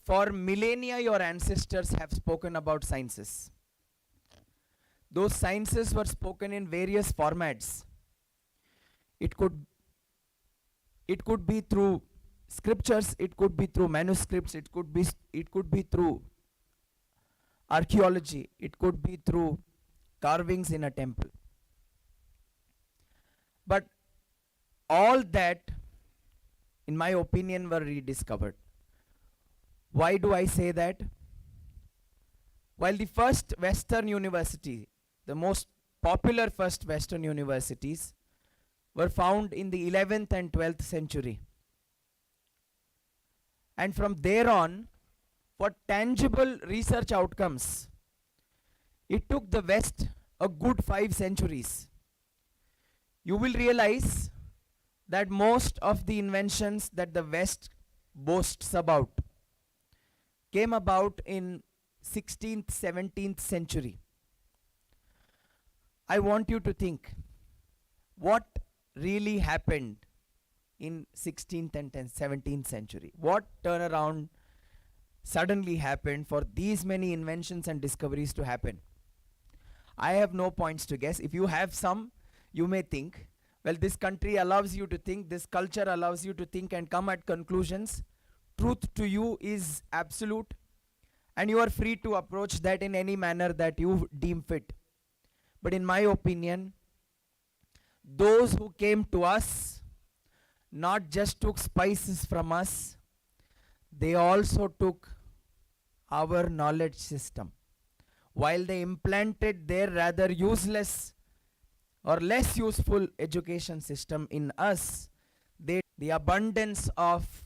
For millennia, your ancestors have spoken about sciences. Those sciences were spoken in various formats. It could be through scriptures, it could be through manuscripts, it could be through archaeology, it could be through carvings in a temple. But all that, in my opinion, were rediscovered. Why do I say that? While the first Western university, the most popular first Western universities, were found in the 11th and 12th century. And from there on, for tangible research outcomes, it took the West a good 5 centuries. You will realize that most of the inventions that the West boasts about came about in 16th, 17th century. I want you to think what really happened in 16th and 17th century? What turnaround suddenly happened for these many inventions and discoveries to happen? I have no points to guess. If you have some, you may think, well, this country allows you to think, this culture allows you to think and come at conclusions. Truth to you is absolute, and you are free to approach that in any manner that you deem fit. But in my opinion, those who came to us not just took spices from us, they also took our knowledge system. While they implanted their rather useless or less useful education system in us, the abundance of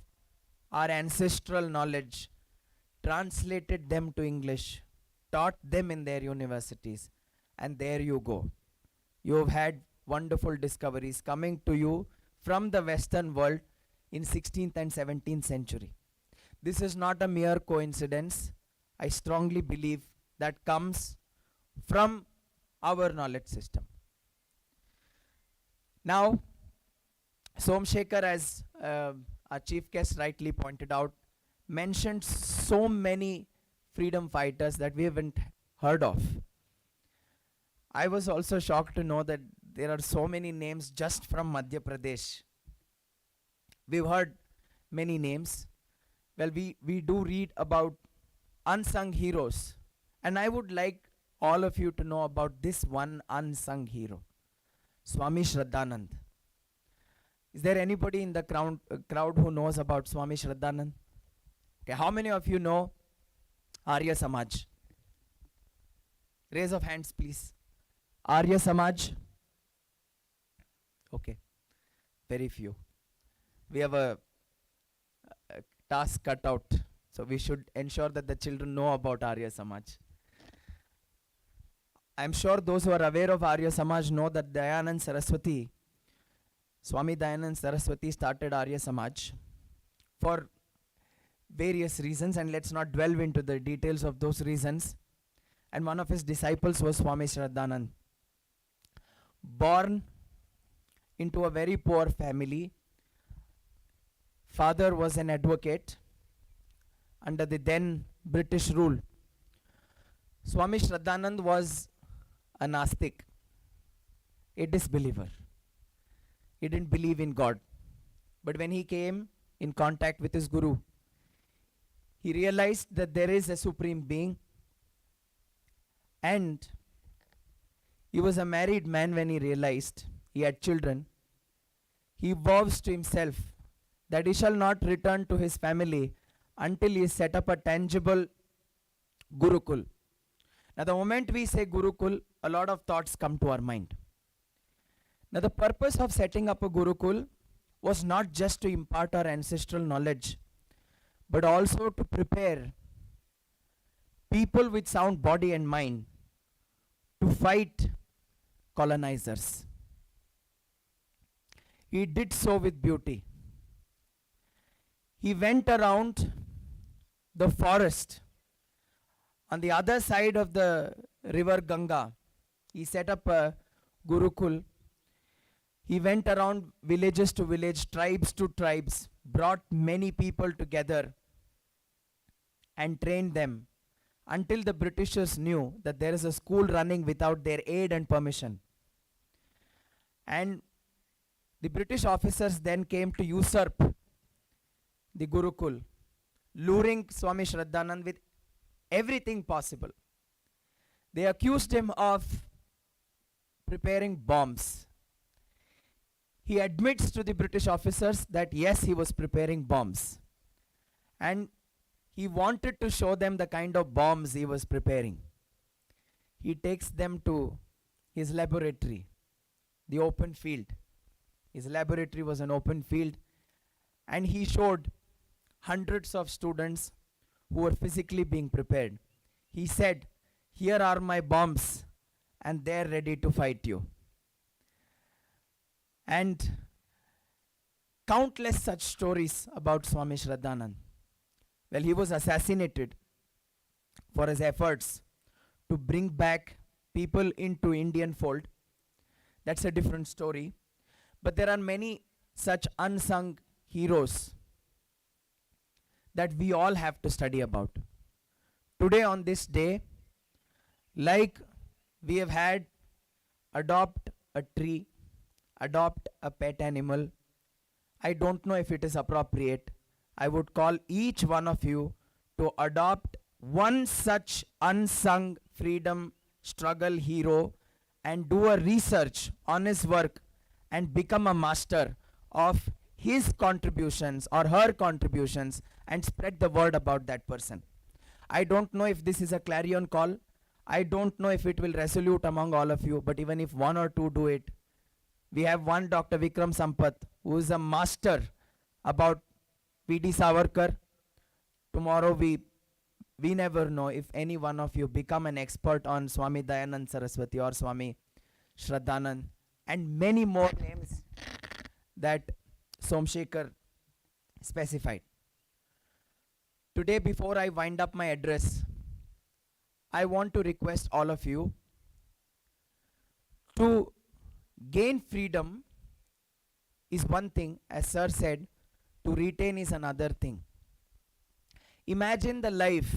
our ancestral knowledge, translated them to English, taught them in their universities, and there you go. You have had wonderful discoveries coming to you from the Western world in 16th and 17th century. This is not a mere coincidence. I strongly believe that comes from our knowledge system. Now, Somshekhar, as our chief guest rightly pointed out, mentioned so many freedom fighters that we haven't heard of. I was also shocked to know that there are so many names just from Madhya Pradesh. We've heard many names. Well, we do read about unsung heroes. And I would like all of you to know about this one unsung hero, Swami Shraddhanand. Is there anybody in the crowd who knows about Swami Shraddhanand? Okay, how many of you know Arya Samaj? Raise of hands, please. Arya Samaj? Okay, very few. We have a task cut out, so we should ensure that the children know about Arya Samaj. I'm sure those who are aware of Arya Samaj know that Dayanand Saraswati, Swami Dayanand Saraswati started Arya Samaj for various reasons, and let's not delve into the details of those reasons. And one of his disciples was Swami Shraddhanand. Born into a very poor family, father was an advocate under the then British rule. Swami Shraddhanand was a Nastik, a disbeliever. He didn't believe in God. But when he came in contact with his Guru, he realized that there is a supreme being, and he was a married man when he realized he had children. He vows to himself that he shall not return to his family until he set up a tangible Gurukul. Now, the moment we say Gurukul, a lot of thoughts come to our mind. Now, the purpose of setting up a Gurukul was not just to impart our ancestral knowledge, but also to prepare people with sound body and mind to fight colonizers. He did so with beauty. He went around the forest on the other side of the river Ganga. He set up a Gurukul. He went around villages to village, tribes to tribes, brought many people together and trained them until the Britishers knew that there is a school running without their aid and permission. And the British officers then came to usurp the Gurukul, luring Swami Shraddhanand with everything possible. They accused him of preparing bombs. He admits to the British officers that yes, he was preparing bombs. And he wanted to show them the kind of bombs he was preparing. He takes them to his laboratory, the open field. His laboratory was an open field, and he showed hundreds of students who were physically being prepared. He said, "Here are my bombs, and they're ready to fight you." And countless such stories about Swami Shraddhanand. Well, he was assassinated for his efforts to bring back people into Indian fold. That's a different story. But there are many such unsung heroes that we all have to study about. Today on this day, like we have had adopt a tree, adopt a pet animal, I don't know if it is appropriate. I would call each one of you to adopt one such unsung freedom struggle hero and do a research on his work and become a master of his contributions or her contributions and spread the word about that person. I don't know if this is a clarion call. I don't know if it will resolute among all of you, but even if one or two do it, we have one Dr. Vikram Sampath who is a master about P.D. Savarkar. Tomorrow we never know if any one of you become an expert on Swami Dayanand Saraswati or Swami Shraddhanand and many more names that Somshekar specified. Today, before I wind up my address, I want to request all of you to gain freedom is one thing, as Sir said, to retain is another thing. Imagine the life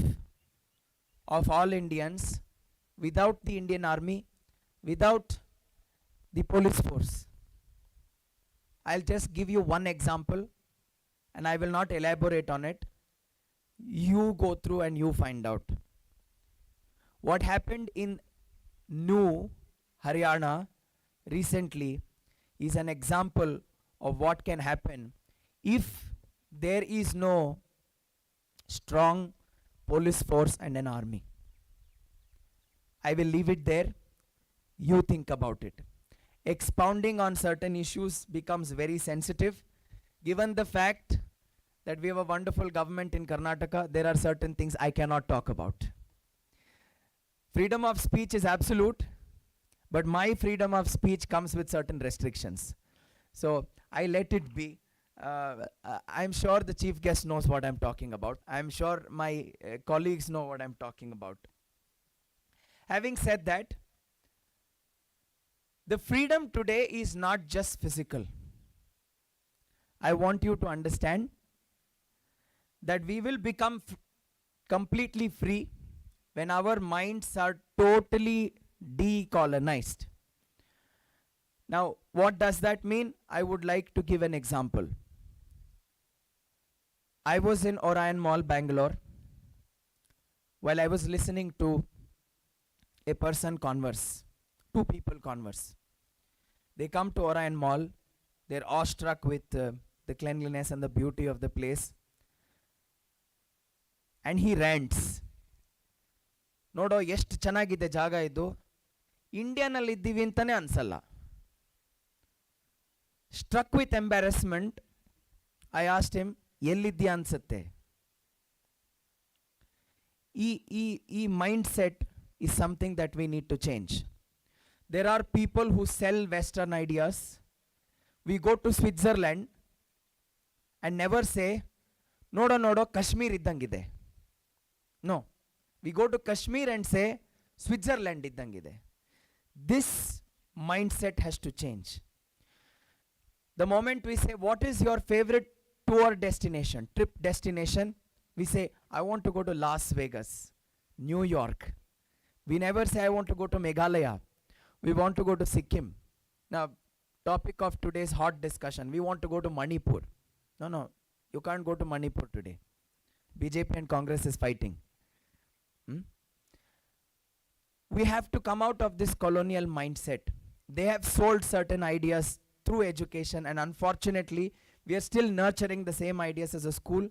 of all Indians without the Indian Army, without the police force. I'll just give you one example and I will not elaborate on it. You go through and you find out. What happened in New Haryana recently is an example of what can happen if there is no strong police force and an army. I will leave it there. You think about it. Expounding on certain issues becomes very sensitive. Given the fact that we have a wonderful government in Karnataka, there are certain things I cannot talk about. Freedom of speech is absolute, but my freedom of speech comes with certain restrictions. So I let it be. I'm sure the chief guest knows what I'm talking about. I'm sure my colleagues know what I'm talking about. Having said that, the freedom today is not just physical. I want you to understand that we will become completely free when our minds are totally decolonized. Now, what does that mean? I would like to give an example. I was in Orion Mall, Bangalore, while I was listening to a person converse, two people converse. They come to Orion Mall, they're awestruck with the cleanliness and the beauty of the place. And he rants. ನೋಡೋ ಎಷ್ಟು ಚೆನ್ನಾಗಿದೆ ಜಾಗ ಇದು, ಇಂಡಿಯಾನಲ್ಲಿ ಇದ್ದೀವಿ ಅಂತಾನೆ ಅನ್ಸಲ್ಲ. Struck with embarrassment, I asked him, ಎಲ್ಲಿದ್ದೀಯ ಅನ್ಸುತ್ತೆ? ಈ mindset is something that we need to change. There are people who sell Western ideas. We go to Switzerland and never say, ನೋಡೋ Kashmir ಇದ್ದಂಗಿದೆ. No. We go to Kashmir and say, Switzerland iddangide. This mindset has to change. The moment we say, what is your favorite tour destination, trip destination? We say, I want to go to Las Vegas, New York. We never say, I want to go to Meghalaya. We want to go to Sikkim. Now, topic of today's hot discussion, we want to go to Manipur. No, you can't go to Manipur today. BJP and Congress is fighting. We have to come out of this colonial mindset. They have sold certain ideas through education, and unfortunately, we are still nurturing the same ideas as a school.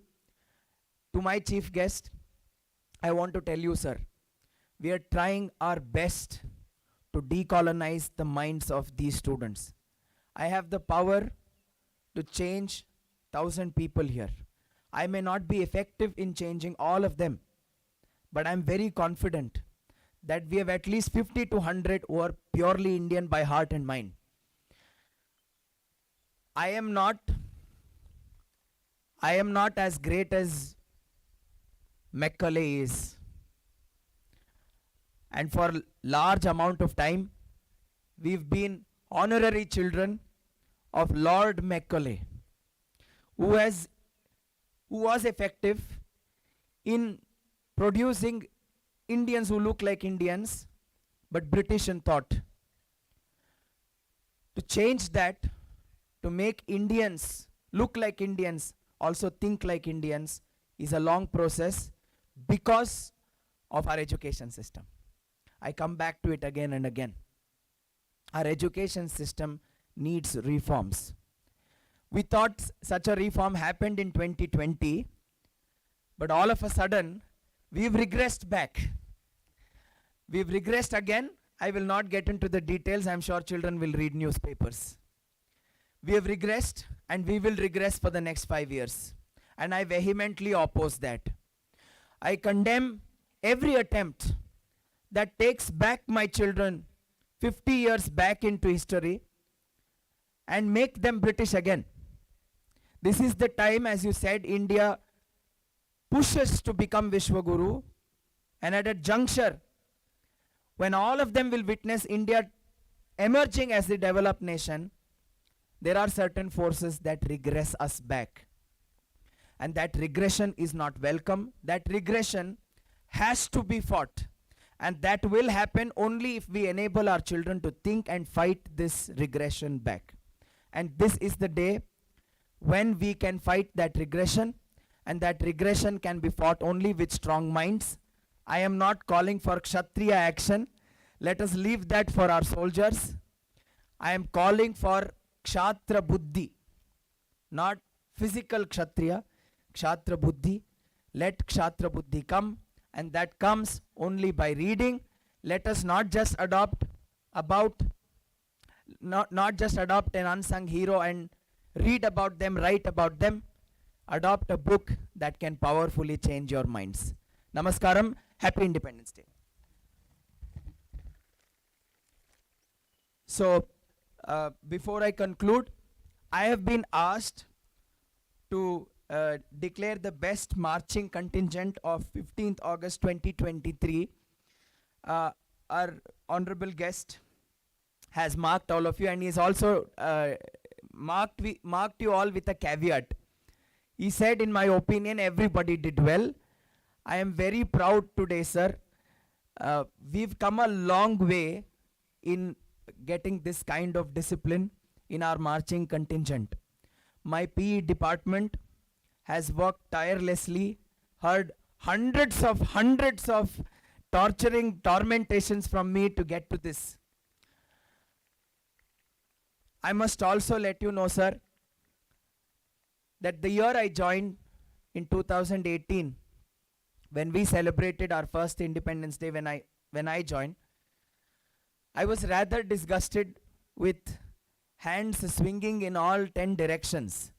To my chief guest, I want to tell you, sir, we are trying our best to decolonize the minds of these students. I have the power to change 1,000 people here. I may not be effective in changing all of them, but I'm very confident that we have at least 50 to 100 who are purely Indian by heart and mind. I am not as great as Macaulay is. And for large amount of time, we've been honorary children of Lord Macaulay, who was effective in producing Indians who look like Indians, but British in thought. To change that, to make Indians look like Indians, also think like Indians, is a long process because of our education system. I come back to it again and again. Our education system needs reforms. We thought such a reform happened in 2020, but all of a sudden, we've regressed back. We've regressed again. I will not get into the details. I'm sure children will read newspapers. We have regressed and we will regress for the next 5 years. And I vehemently oppose that. I condemn every attempt that takes back my children 50 years back into history and make them British again. This is the time, as you said, India pushes to become Vishwaguru, and at a juncture when all of them will witness India emerging as the developed nation, there are certain forces that regress us back. And that regression is not welcome. That regression has to be fought. And that will happen only if we enable our children to think and fight this regression back. And this is the day when we can fight that regression, and that regression can be fought only with strong minds. I am not calling for Kshatriya action. Let us leave that for our soldiers. I am calling for Kshatra Buddhi, not physical Kshatriya, Kshatra Buddhi. Let Kshatra Buddhi come, and that comes only by reading. Let us not just adopt not just adopt an unsung hero and read about them, write about them. Adopt a book that can powerfully change your minds. Namaskaram. Happy Independence Day. So, before I conclude, I have been asked to declare the best marching contingent of 15th August 2023. Our honorable guest has marked all of you, and he has also marked you all with a caveat. He said, in my opinion, everybody did well. I am very proud today, sir. We've come a long way in getting this kind of discipline in our marching contingent. My PE department has worked tirelessly, heard hundreds of tormentations from me to get to this. I must also let you know, sir, that the year I joined in 2018, when we celebrated our first Independence Day, when I joined, I was rather disgusted with hands swinging in all 10 directions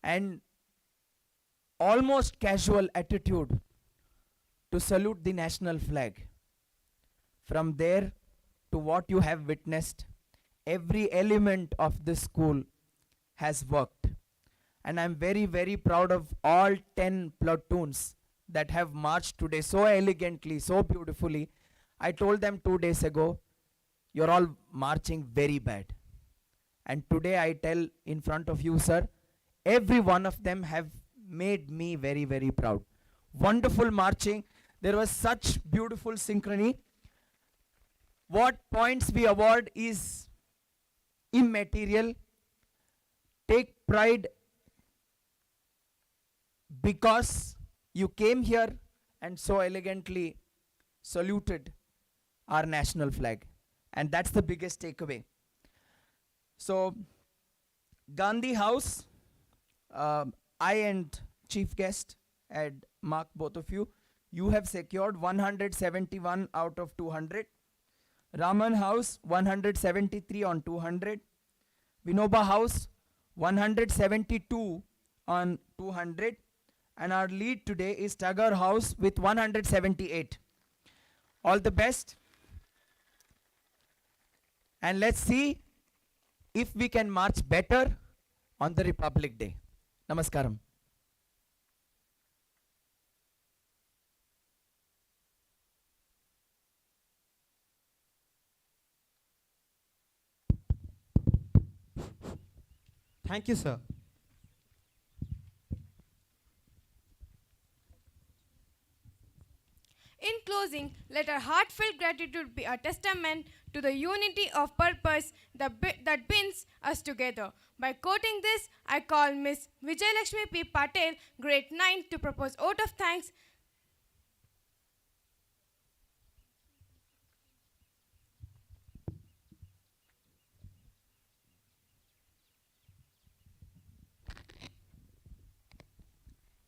and almost casual attitude to salute the national flag. From there to what you have witnessed, every element of this school has worked. And I'm very, very proud of all 10 platoons that have marched today so elegantly, so beautifully. I told them 2 days ago, you're all marching very bad. And today I tell in front of you, sir, every one of them have made me very, very proud. Wonderful marching. There was such beautiful synchrony. What points we award is immaterial. Take pride because you came here and so elegantly saluted our national flag. And that's the biggest takeaway. So, Gandhi House, I and chief guest had marked both of you. You have secured 171 out of 200. Raman House, 173 on 200. Vinoba House, 172 on 200. And our lead today is Tagore House with 178. All the best. And let's see if we can march better on the Republic Day. Namaskaram. Thank you, sir. In closing, let our heartfelt gratitude be a testament to the unity of purpose that binds us together. By quoting this, I call Miss Vijayalakshmi P. Patel, grade 9, to propose vote of thanks.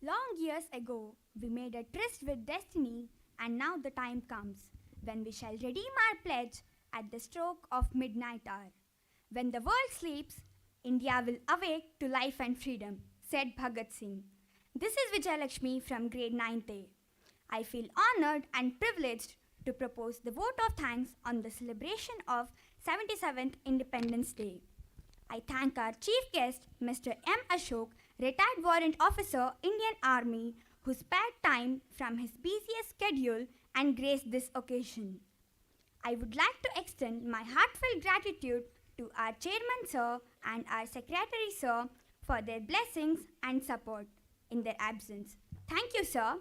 Long years ago, we made a tryst with destiny, and now the time comes when we shall redeem our pledge at the stroke of midnight hour. When the world sleeps, India will awake to life and freedom, said Bhagat Singh. This is Vijayalakshmi from grade 9th A. I feel honored and privileged to propose the vote of thanks on the celebration of 77th Independence Day. I thank our chief guest, Mr. M. Ashok, retired warrant officer, Indian Army, who spared time from his busiest schedule and graced this occasion. I would like to extend my heartfelt gratitude to our chairman sir and our secretary sir for their blessings and support in their absence. Thank you, sir.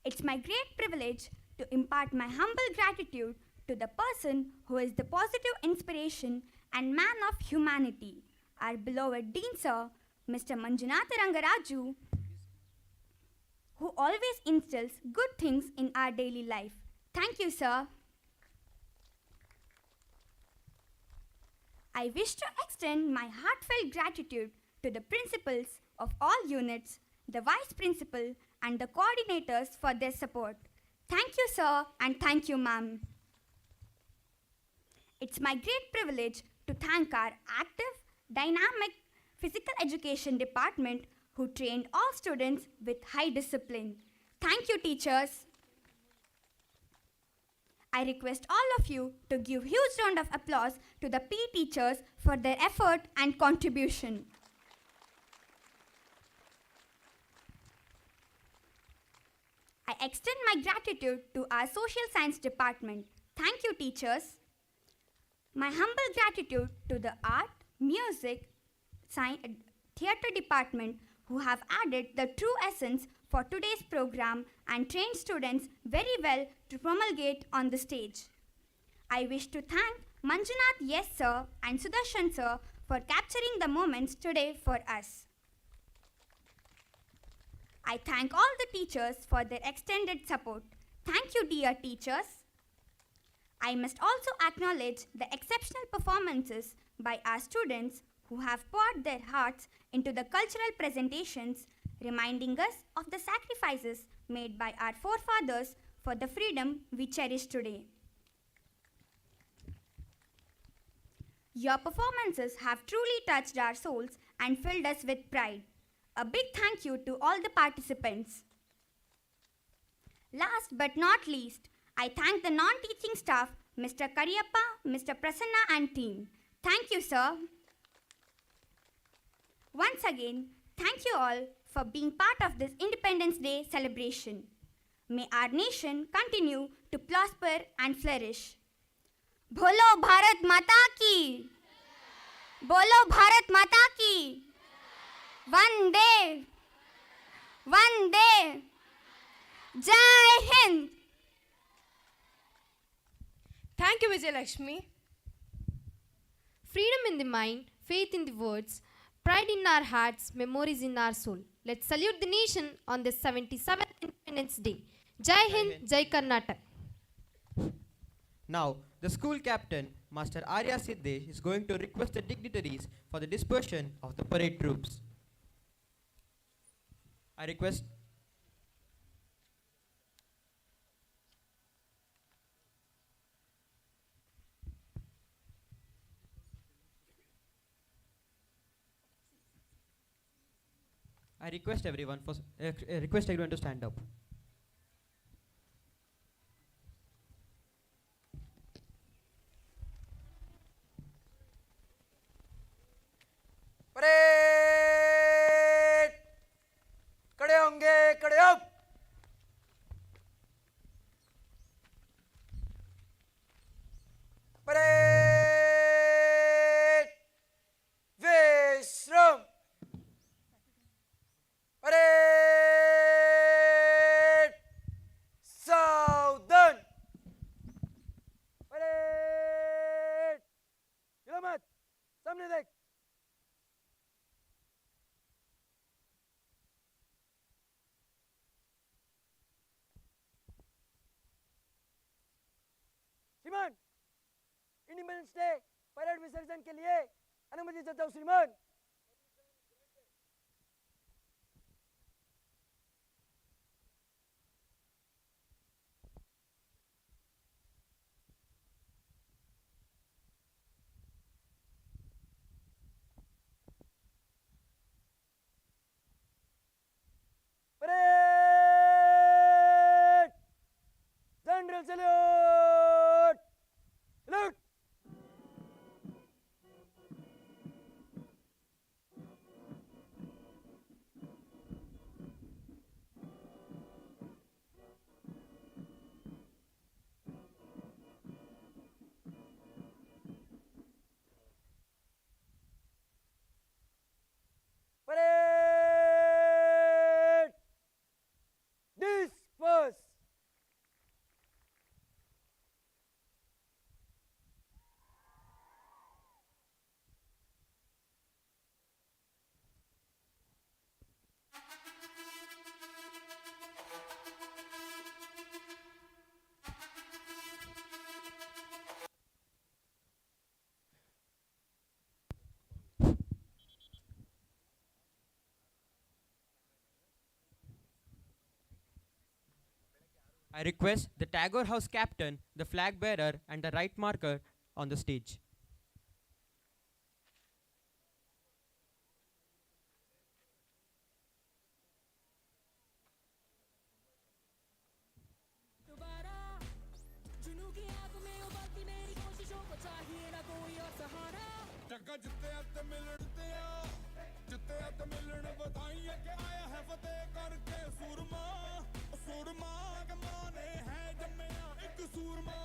It's my great privilege to impart my humble gratitude to the person who is the positive inspiration and man of humanity, our beloved Dean Sir, Mr. Manjunatha Rangaraju, who always instills good things in our daily life. Thank you, sir. I wish to extend my heartfelt gratitude to the principals of all units, the vice principal, and the coordinators for their support. Thank you, sir, and thank you, ma'am. It's my great privilege to thank our active, dynamic physical education department who trained all students with high discipline. Thank you, teachers. I request all of you to give huge round of applause to the PE teachers for their effort and contribution. I extend my gratitude to our social science department. Thank you, teachers. My humble gratitude to the art, music, theatre department who have added the true essence for today's program and trained students very well to promulgate on the stage. I wish to thank Manjunath Yes Sir and Sudarshan Sir for capturing the moments today for us. I thank all the teachers for their extended support. Thank you, dear teachers. I must also acknowledge the exceptional performances by our students who have poured their hearts into the cultural presentations, reminding us of the sacrifices made by our forefathers for the freedom we cherish today. Your performances have truly touched our souls and filled us with pride. A big thank you to all the participants. Last but not least, I thank the non-teaching staff, Mr. Kariyappa, Mr. Prasanna and team. Thank you, sir. Once again, thank you all for being part of this Independence Day celebration. May our nation continue to prosper and flourish. Bolo Bharat Mata Ki! Bolo Bharat Mata Ki! Vande! Vande! Jai Hind! Thank you, Vijayalakshmi. Freedom in the mind, faith in the words, pride in our hearts, memories in our soul. Let's salute the nation on this 77th Independence Day. Jai Hind, Jai Karnataka. Now, the school captain, Master Arya Siddesh, is going to request the dignitaries for the dispersion of the parade troops. I request everyone to stand up. Parade खड़े होंगे खड़े हो parade विश्राम independence day parade विसर्जन के लिए अनुमति चाहता हूँ श्रीमान। Parade general salute salute. Parade! Disperse! I request the Tagore House captain, the flag bearer, and the right marker on the stage. जगह जिते अत मिलते जिते अत मिलन बताइए कि आया है फतेह करके सूरमा सूरमा के माने है जम्मया एक सूरमा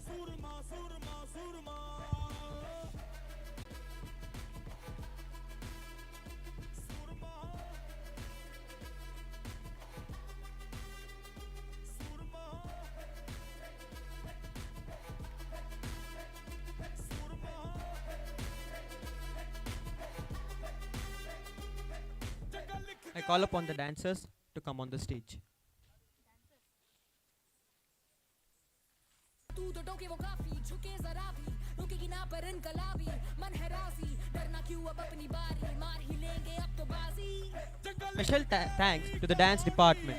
सूरमा सूरमा सूरमा सूरमा सूरमा I call upon the dancers to come on the stage. तू तो टोके वो काफी झुके जरा भी रुकेगी ना पर इनकलाबी मन है राजी डरना क्यों अब अपनी बारी मार ही लेंगे अब तो बाजी। Special thanks to the dance department.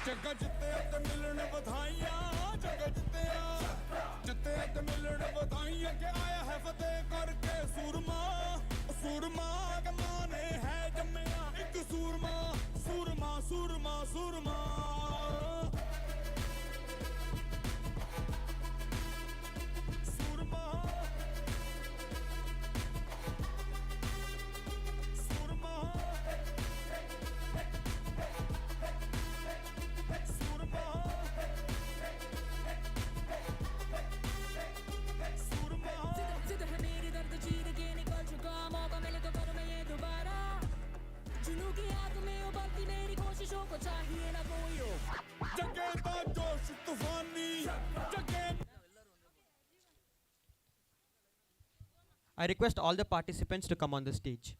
जगह जिते अत मिलन बधाइयां जगह जिते अत मिलन बधाइयां कि आया है फतेह करके सूरमा सूरमा के माने है जम्मया एक सूरमा सूरमा सूरमा सूरमा सूरमा सूरमा जिद है मेरी दर्द चीर के निकल चुका मौका मिले तो करूं मैं ये दोबारा जुनून की आग में उबलती मेरी कोशिशों को चाहिए ना कोई रोक जगे दा जोश तूफानी जगे। I request all the participants to come on the stage.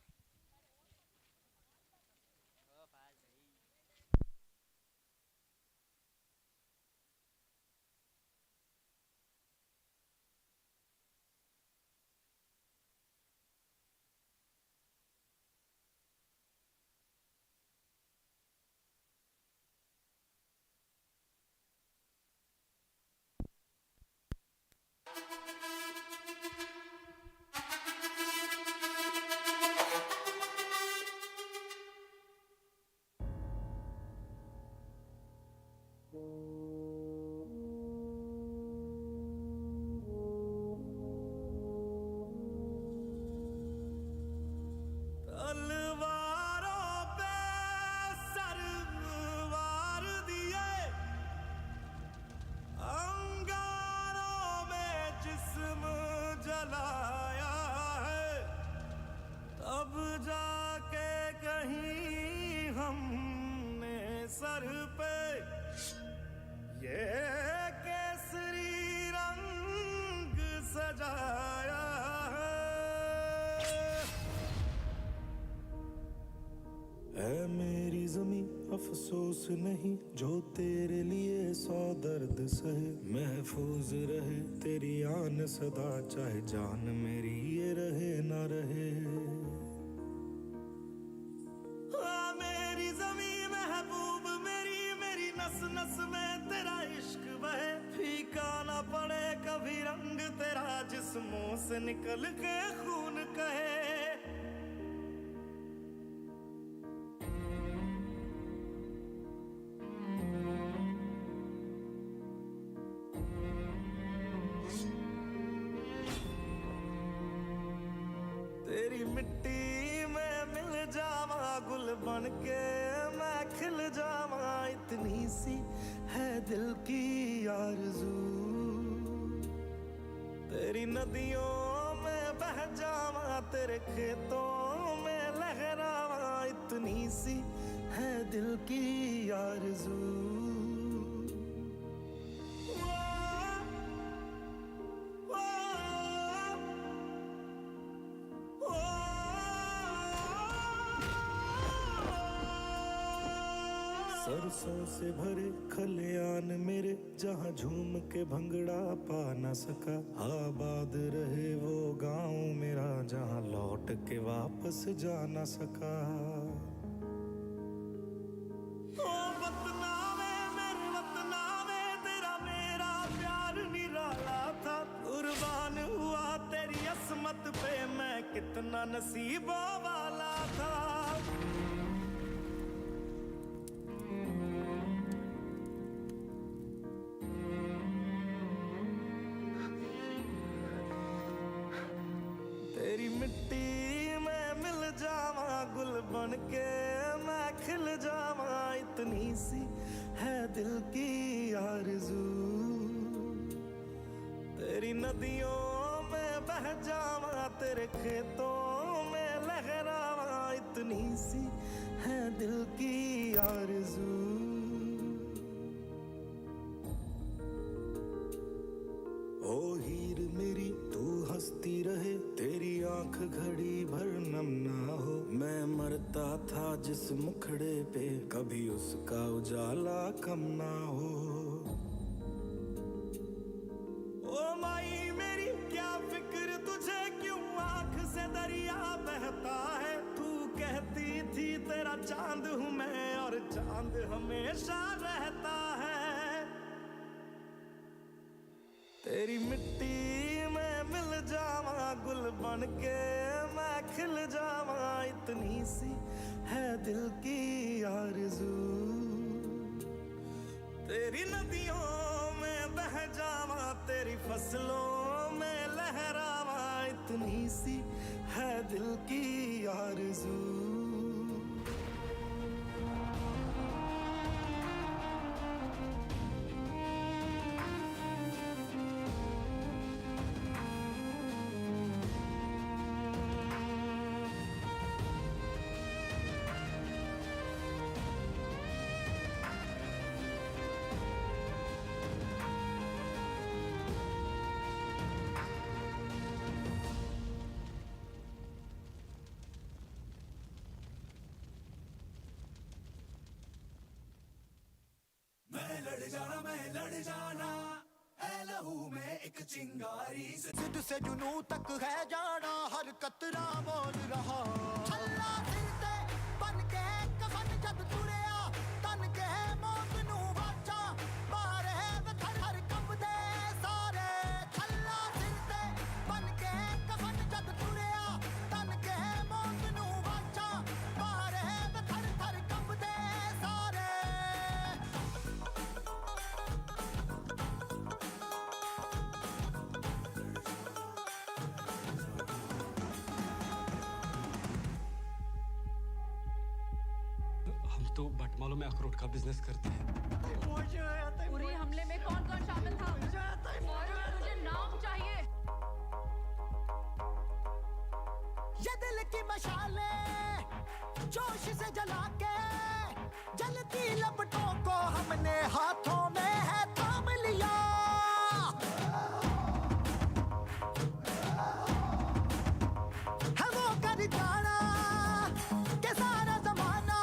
तलवारों पे सरवार दिए अंगारों में जिस्म जलाया है तब जाके कहीं हमने सर पे ये केसरी रंग सजाया है मेरी ज़मीं अफसोस नहीं जो तेरे लिए 100 दर्द सहे महफूज रहे तेरी आन सदा चाहे जान मेरी ये रहे ना रहे मेरी ज़मीं महबूब मेरी मेरी नस नस में तेरा इश्क बहे फीका ना पड़े कभी रंग तेरा जिस्मों से निकल के खून कहे तेरी मिट्टी में मिल जावा गुल बन के मैं खिल जावा इतनी सी है दिल की आरज़ू तेरी नदियों में बह जावा तेरे खेतों में लहरावा इतनी सी है दिल की आरज़ू सरसों से भरे खलियान मेरे जहाँ झूम के भंगड़ा पा न सका आबाद रहे वो गांव मेरा जहाँ लौट के वापस जा न सका ओ वतना में मेरे वतना में तेरा मेरा प्यार निराला था कुर्बान हुआ तेरी असमत पे मैं कितना नसीबों वाला था तेरी मिट्टी में मिल जावा गुल बन के मैं खिल जावा इतनी सी है दिल की आरज़ू तेरी नदियों में बह जावा तेरे खेतों में लहरावा इतनी सी है दिल की आरज़ू ओ हीर मेरी तू हंसती रहे तेरी आंख घड़ी भर नम ना हो मैं मरता था जिस मुखड़े पे कभी उसका उजाला कम ना हो ओ माई मेरी क्या फिक्र तुझे क्यों आंख से दरिया बहता है तू कहती थी तेरा चांद हूँ मैं और चांद हमेशा रहता है तेरी मिट्टी में मिल जावा गुल बन के मैं खिल जावा इतनी सी है दिल की आरज़ू तेरी नदियों में बह जावा तेरी फसलों में लहरावा इतनी सी है दिल की आरज़ू चिंगारी सिद्ध से जुनू तक है जाना हर कतरा बोल रहा छल्ला सिर ते बन के कफन जद तुरिया तन के मौत नू वाचा मारे थर हर कंबदे सारे छल्ला सिर ते बन के कफन जद तुरिया तन के मौत नू वाचा मारे थर थर कंबदे सारे तो बटमालों में अखरोट का बिजनेस करते हैं पूरे हमले में कौन कौन शामिल था मुझे नाम चाहिए ये दिल की मशाले जोश से जला के जलती लपटों को हमने हाथों में है थाम लिया है वो कर जाना के सारा जमाना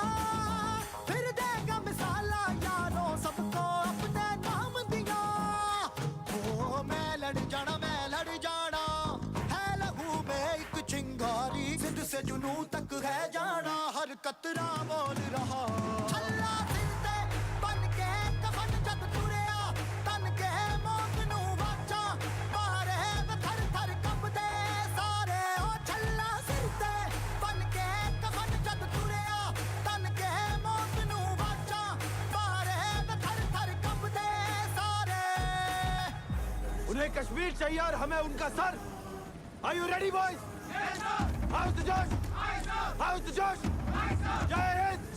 उन्हें कश्मीर चाहिए और हमें उनका sir. Are you ready, boys? Yes, sir. How's the Josh? Aye, sir. How's the Josh? Aye, sir. Jai Hind.